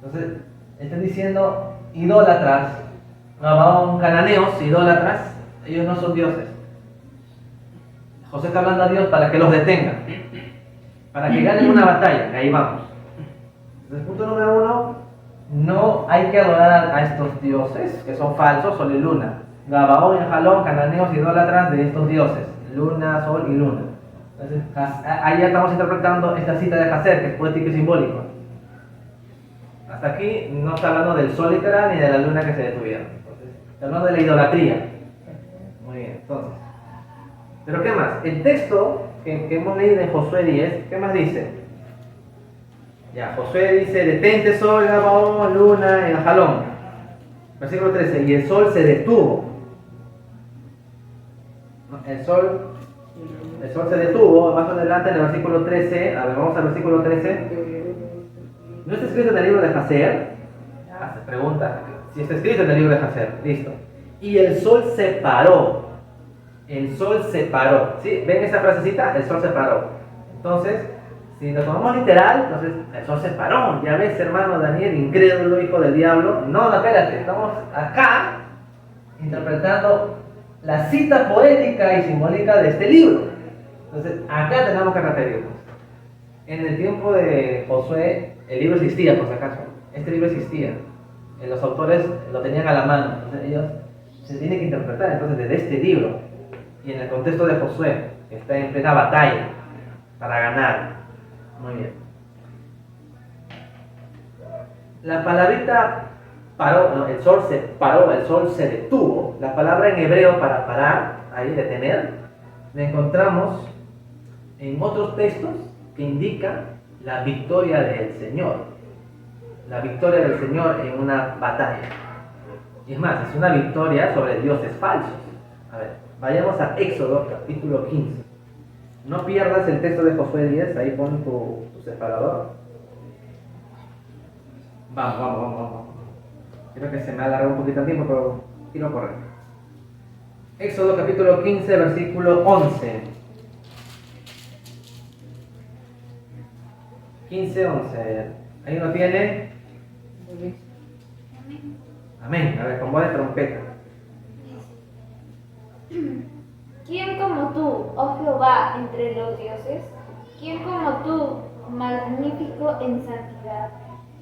Entonces, están diciendo idólatras, Gabaón, cananeos, idólatras, ellos no son dioses. José está hablando a Dios para que los detenga, para que ganen una batalla, que ahí vamos. Entonces, punto número 1, no hay que adorar a estos dioses, que son falsos, sol y luna. Gabaón y Ajalón, cananeos, idólatras de estos dioses, luna, sol y luna. Entonces, ahí ya estamos interpretando esta cita de Hazer, que es poético y simbólico. Hasta aquí no está hablando del sol literal ni de la luna que se detuvieron. Entonces, está hablando de la idolatría. Muy bien, entonces. Pero ¿qué más? El texto que hemos leído en Josué 10, ¿qué más dice? Ya, Josué dice, detente sol, Gabaón, luna, en Ajalón. Versículo 13, y el sol se detuvo. El sol se detuvo, más adelante en el versículo 13, a ver, vamos al versículo 13. ¿No está escrito en el libro de Hazer? Ya, se pregunta, si está escrito en el libro de Hazer, listo. Y el sol se paró. El sol se paró. ¿Sí? ¿Ven esa frasecita? El sol se paró. Entonces, si lo tomamos literal, entonces el sol se paró. Ya ves, hermano Daniel, incrédulo, hijo del diablo. No, espérate, estamos acá interpretando la cita poética y simbólica de este libro. Entonces, acá tenemos que referirnos. En el tiempo de Josué, el libro existía, por si acaso. Este libro existía. Los autores lo tenían a la mano. Entonces, ellos se tienen que interpretar entonces desde este libro. Y en el contexto de Josué, que está en plena batalla para ganar. Muy bien. La palabrita paró, no, el sol se paró, el sol se detuvo. La palabra en hebreo para parar, ahí detener, la encontramos en otros textos que indican la victoria del Señor. La victoria del Señor en una batalla. Y es más, es una victoria sobre dioses falsos. A ver, vayamos a Éxodo capítulo 15. No pierdas el texto de Josué 10, ahí pon tu separador. Vamos. Creo que se me ha alargado un poquito el tiempo, pero quiero correr. Éxodo capítulo 15, versículo 11. 15:11. Ahí lo tiene. Amén. A ver, con voz de trompeta. ¿Quién como tú, oh Jehová, entre los dioses? ¿Quién como tú, magnífico en santidad,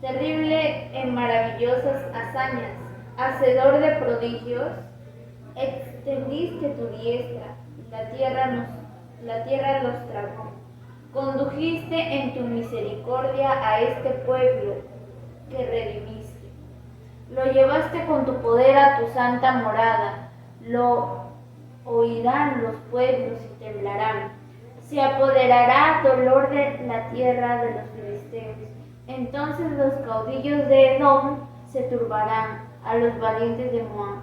terrible en maravillosas hazañas, hacedor de prodigios? Extendiste tu diestra, la tierra los tragó. Condujiste en tu misericordia a este pueblo que redimiste. Lo llevaste con tu poder a tu santa morada. Lo oirán los pueblos y temblarán. Se apoderará dolor de la tierra de los filisteos. Entonces los caudillos de Edom se turbarán, a los valientes de Moab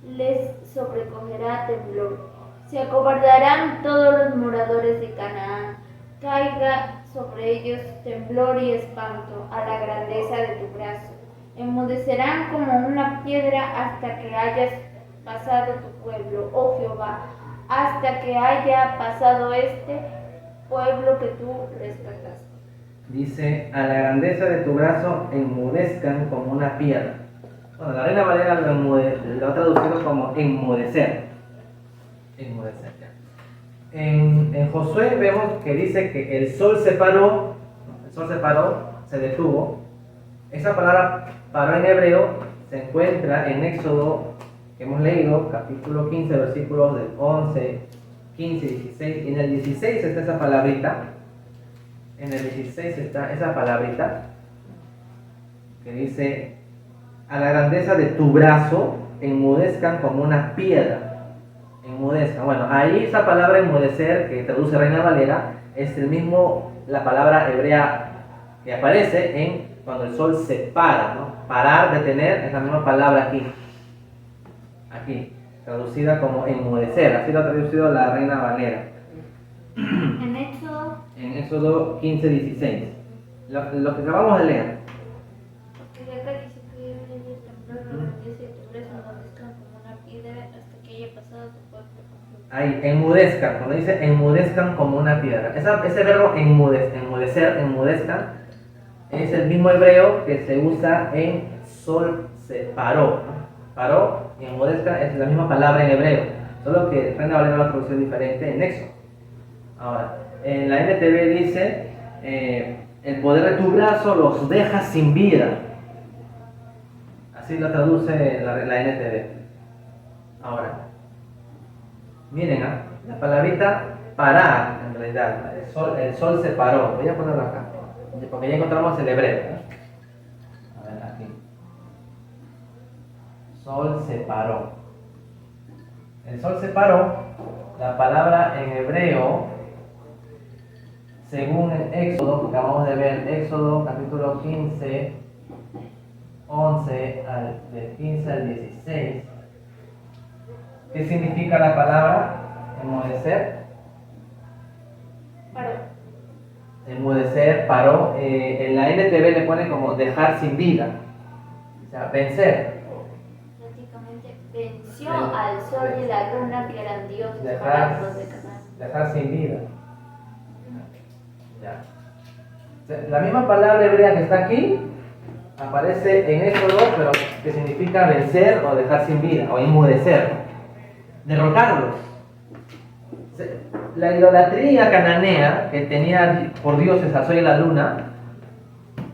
les sobrecogerá temblor. Se acobardarán todos los moradores de Canaán. Caiga sobre ellos temblor y espanto a la grandeza de tu brazo. Enmudecerán como una piedra hasta que hayas pasado tu pueblo, oh Jehová, hasta que haya pasado este pueblo que tú rescataste. Dice, a la grandeza de tu brazo enmudezcan como una piedra. Bueno, la Reina Valera lo ha traducido como enmudecer. Enmudecer, ya. En Josué vemos que dice que el sol se paró, se detuvo. Esa palabra paró en hebreo se encuentra en Éxodo, que hemos leído, capítulo 15, versículos del 11, 15 y 16. Y en el 16 está esa palabrita. En el 16 está esa palabrita que dice, a la grandeza de tu brazo enmudezcan como una piedra. Enmudezcan. Bueno, ahí esa palabra enmudecer, que traduce Reina Valera, es el mismo, la palabra hebrea que aparece en cuando el sol se para, ¿no? Parar, detener, es la misma palabra aquí. Aquí, traducida como enmudecer. Así lo ha traducido la Reina Valera. En Éxodo, En Éxodo 15, 16. Lo que acabamos de leer. porque de acá dice que ellos temblor dice tu brazo enmudezcan como una piedra hasta que haya pasado tu pueblo. Ahí, enmudezcan. Cuando dice enmudezcan como una piedra. Ese verbo enmudecer, enmudezcan, es el mismo hebreo que se usa en sol se paró. Paró y enmudezca es la misma palabra en hebreo. Solo que Reina Valera lo ha traducido diferente en Éxodo. Ahora, en la NTV dice, el poder de tu brazo los deja sin vida. Así lo traduce la NTV. Ahora, miren, la palabrita parar, en realidad, el sol se paró. Voy a ponerlo acá, porque ya encontramos el hebreo. A ver, aquí. Sol se paró. El sol se paró, la palabra en hebreo, según el Éxodo, que acabamos de ver, Éxodo capítulo 15, 11, del 15 al 16. ¿Qué significa la palabra enmudecer? Paró. Enmudecer, paró. En la NTV le pone como dejar sin vida. O sea, vencer. Prácticamente venció al sol y la luna que eran dioses Dejar, para los de Canaán. dejar sin vida. Ya. O sea, la misma palabra hebrea que está aquí aparece en Éxodo, pero que significa vencer o dejar sin vida, o enmudecer, derrotarlos. La idolatría cananea que tenía por dioses al sol y la luna,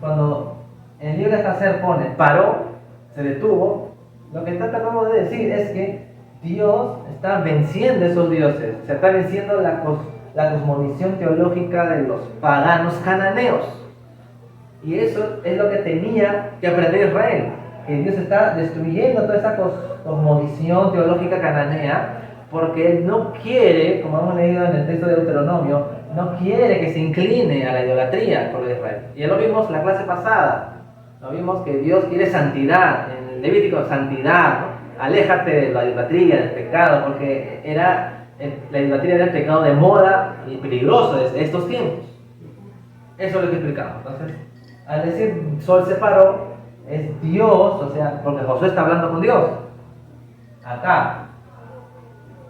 cuando en el libro de Hacer pone paró, se detuvo, lo que está tratando de decir es que Dios está venciendo esos dioses, se está venciendo la cosmovisión teológica de los paganos cananeos. Y eso es lo que tenía que aprender Israel, que Dios está destruyendo toda esa cosmovisión teológica cananea, porque Él no quiere, como hemos leído en el texto de Deuteronomio, no quiere que se incline a la idolatría por Israel. Y ya lo vimos la clase pasada, lo vimos que Dios quiere santidad, en el Levítico santidad, ¿no? Aléjate de la idolatría, del pecado, porque la idolatría era el pecado de moda y peligroso desde estos tiempos. Eso es lo que explicamos. Entonces, al decir sol se paró, es Dios, o sea, porque Josué está hablando con Dios. Acá,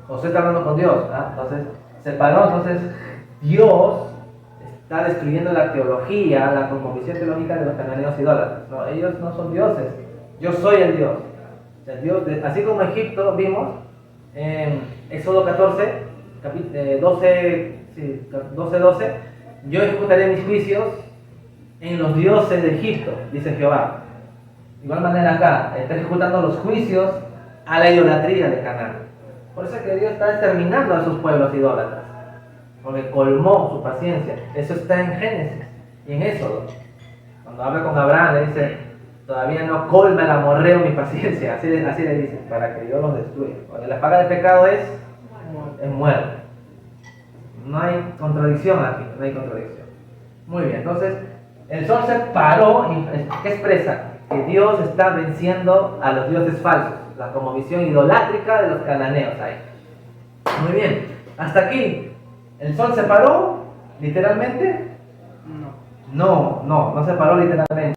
Josué está hablando con Dios. Entonces, se paró, entonces Dios está destruyendo la teología, la cosmovisión teológica de los cananeos idólatras. No, ellos no son dioses, yo soy el Dios. O sea, Dios, así como Egipto vimos en Éxodo 14, 12, yo ejecutaré mis juicios en los dioses de Egipto, dice Jehová. De igual manera acá, está ejecutando los juicios a la idolatría de Canaán. Por eso es que Dios está exterminando a esos pueblos idólatras, porque colmó su paciencia. Eso está en Génesis y en Éxodo. Cuando habla con Abraham le dice, todavía no colma el amorreo mi paciencia, así le dice, para que yo los destruya. Porque la paga del pecado es muerte. No hay contradicción aquí, no hay contradicción. Muy bien, entonces el sol se paró y ¿qué expresa? Que Dios está venciendo a los dioses falsos, la cosmovisión idolátrica de los cananeos ahí. Muy bien, hasta aquí. ¿El sol se paró literalmente? No se paró literalmente.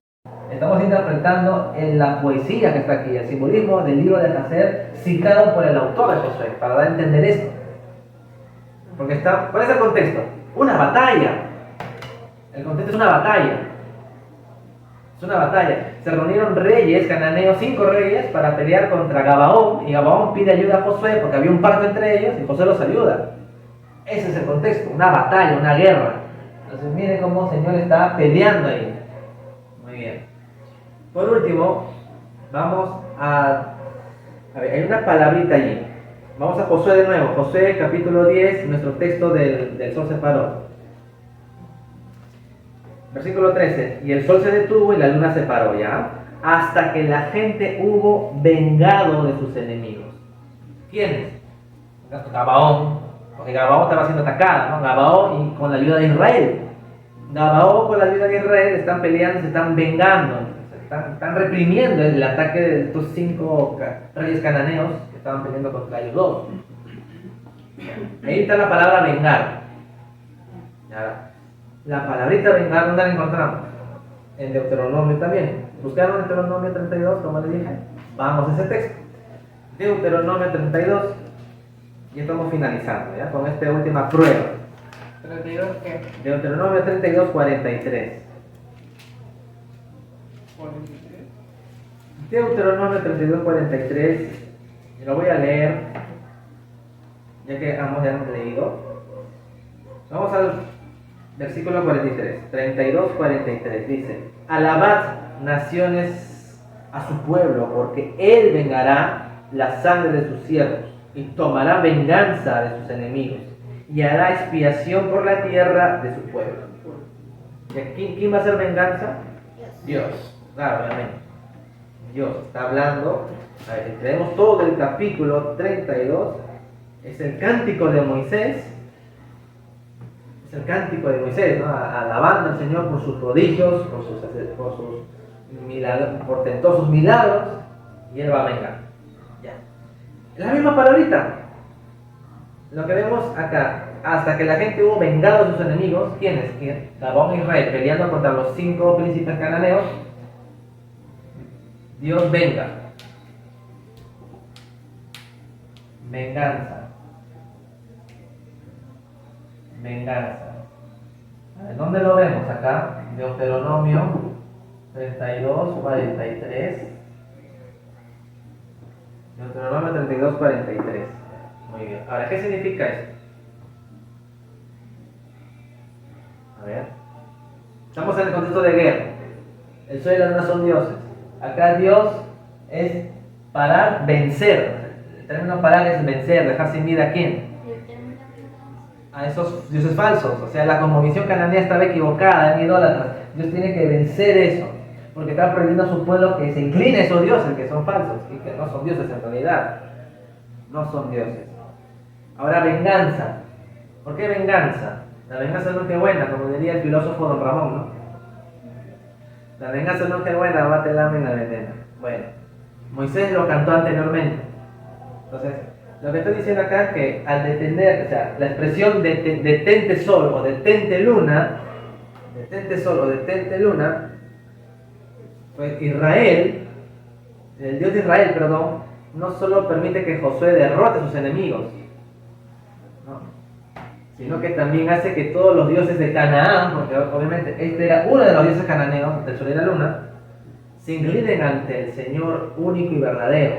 Estamos interpretando en la poesía que está aquí, el simbolismo del libro de Hacer, citado por el autor de Josué, para dar a entender esto. Porque está, ¿cuál es el contexto? Una batalla. El contexto es una batalla. Es una batalla. Se reunieron reyes cananeos, 5 reyes, para pelear contra Gabaón. Y Gabaón pide ayuda a Josué porque había un pacto entre ellos y Josué los ayuda. Ese es el contexto, una batalla, una guerra. Entonces miren cómo el Señor está peleando ahí. Muy bien. Por último, vamos a ver, hay una palabrita allí. Vamos a Josué de nuevo. Josué capítulo 10, nuestro texto del sol se paró. Versículo 13. Y el sol se detuvo y la luna se paró, ¿ya? Hasta que la gente hubo vengado de sus enemigos. ¿Quiénes? Gabaón. Porque Gabaón estaba siendo atacada, ¿no? Gabaón y con la ayuda de Israel. Gabaón con la ayuda de Israel están peleando, se están vengando. Están reprimiendo el ataque de estos 5 reyes cananeos que estaban peleando contra ellos dos. Ahí está la palabra vengar. ¿Ya? La palabrita vengar, ¿dónde la encontramos? En Deuteronomio también. ¿Buscaron Deuteronomio 32, como les dije? Vamos a ese texto. Deuteronomio 32. Y estamos finalizando, ¿ya? Con esta última prueba. ¿32 qué? Deuteronomio 32, 43. 43. Deuteronomio 32, 43. Y lo voy a leer, ya que ambos ya hemos leído. Vamos al versículo 43. 32, 43. Dice: Alabad, naciones, a su pueblo, porque él vengará la sangre de sus siervos y tomará venganza de sus enemigos y hará expiación por la tierra de su pueblo. ¿Y quién va a hacer venganza? Dios. Claro, obviamente. Dios está hablando. A ver, tenemos todo el capítulo 32. Es el cántico de Moisés. Es el cántico de Moisés, ¿no? Alabando al Señor por sus prodigios, por sus portentosos milagros. Y él va a vengar. Ya. La misma palabrita. Lo que vemos acá. Hasta que la gente hubo vengado a sus enemigos. ¿Quiénes? Gabaón y Israel peleando contra los 5 príncipes cananeos. Dios venga. Venganza. Venganza. A ver, ¿dónde lo vemos? Acá, Deuteronomio 32, 43. Deuteronomio 32, 43. Muy bien. Ahora, ¿qué significa esto? A ver. Estamos en el contexto de guerra. El sol y la luna son dioses. Acá Dios es parar, vencer. El término parar es vencer, dejar sin vida a quién. A esos dioses falsos. O sea, la cosmovisión cananea estaba equivocada, eran idólatras. Dios tiene que vencer eso, porque está perdiendo a su pueblo que se incline a esos dioses que son falsos y que no son dioses en realidad. No son dioses. Ahora, venganza. ¿Por qué venganza? La venganza nunca es buena, como diría el filósofo Don Ramón, ¿no? La venganza nunca es buena, bate el hambre y la venena. Bueno, Moisés lo cantó anteriormente. Entonces, lo que estoy diciendo acá es que al detener, o sea, la expresión detente sol o detente luna, pues Israel, el Dios de Israel, perdón, no solo permite que Josué derrote a sus enemigos, ¿no? Sino que también hace que todos los dioses de Canaán, porque obviamente este era uno de los dioses cananeos, del sol y la luna, se inclinen ante el Señor único y verdadero.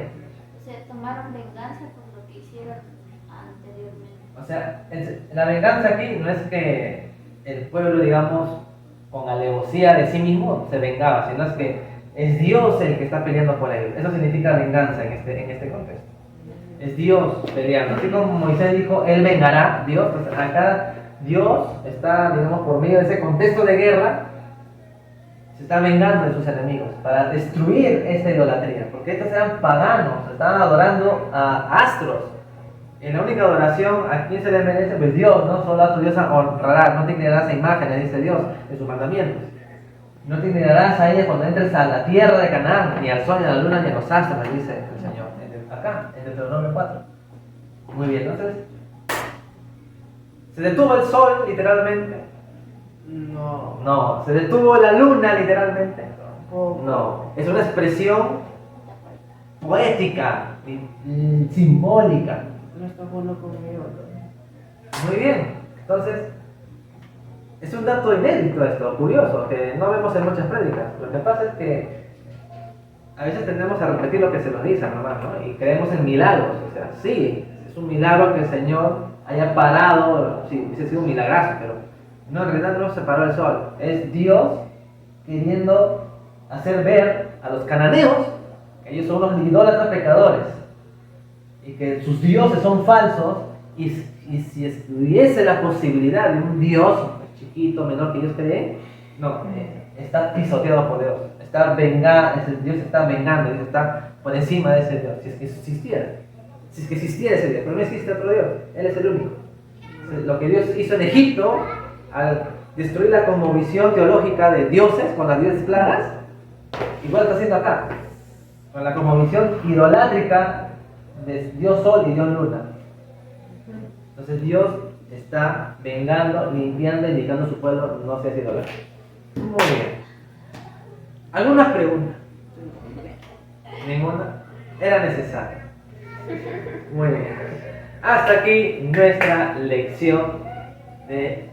O sea, tomaron venganza por lo que hicieron anteriormente. O sea, la venganza aquí no es que el pueblo, digamos, con alevosía de sí mismo se vengaba, sino es que es Dios el que está peleando por ellos. Eso significa venganza en este contexto. Es Dios peleando. Así como Moisés dijo, Él vengará, Dios, pues acá Dios está, digamos, por medio de ese contexto de guerra, se está vengando de sus enemigos para destruir esta idolatría. Porque estos eran paganos, estaban adorando a astros. En la única adoración, ¿a quién se le merece? Pues Dios, ¿no? Solo a tu Dios honrarás, no te inclinarás a imágenes, dice Dios, en sus mandamientos. No te inclinarás a ella cuando entres a la tierra de Canaán, ni al sol, ni a la luna, ni a los astros, dice el Señor. Acá, en Deuteronomio 4. Muy bien, entonces, ¿se detuvo el sol literalmente? No. No. ¿Se detuvo la luna literalmente? Tampoco. No. Es una expresión poética, simbólica. No está jugando conmigo, ¿no? Muy bien, entonces, Es un dato inédito esto, curioso, que no vemos en muchas prédicas. Lo que pasa es que a veces tendemos a repetir lo que se nos dice nomás, ¿no? Y creemos en milagros. O sea, sí, es un milagro que el Señor haya parado, sí, hubiese sido un milagrazo, pero no, en realidad no se paró el sol. Es Dios queriendo hacer ver a los cananeos que ellos son unos idólatras pecadores y que sus dioses son falsos, y si estuviese la posibilidad de un Dios chiquito, menor que ellos creen, no, está pisoteado por Dios, Dios está vengando, Dios está por encima de ese Dios, si es que existiera ese Dios, pero no existe otro Dios, Él es el único. Lo que Dios hizo en Egipto, al destruir la cosmovisión teológica de dioses con las 10 plagas, igual está haciendo acá, con la cosmovisión idolátrica de Dios Sol y Dios Luna. Entonces Dios está vengando, limpiando, indicando a su pueblo no sea idolátrico. Muy bien. ¿Alguna pregunta? ¿Ninguna? Era necesaria. Muy bien. Hasta aquí nuestra lección de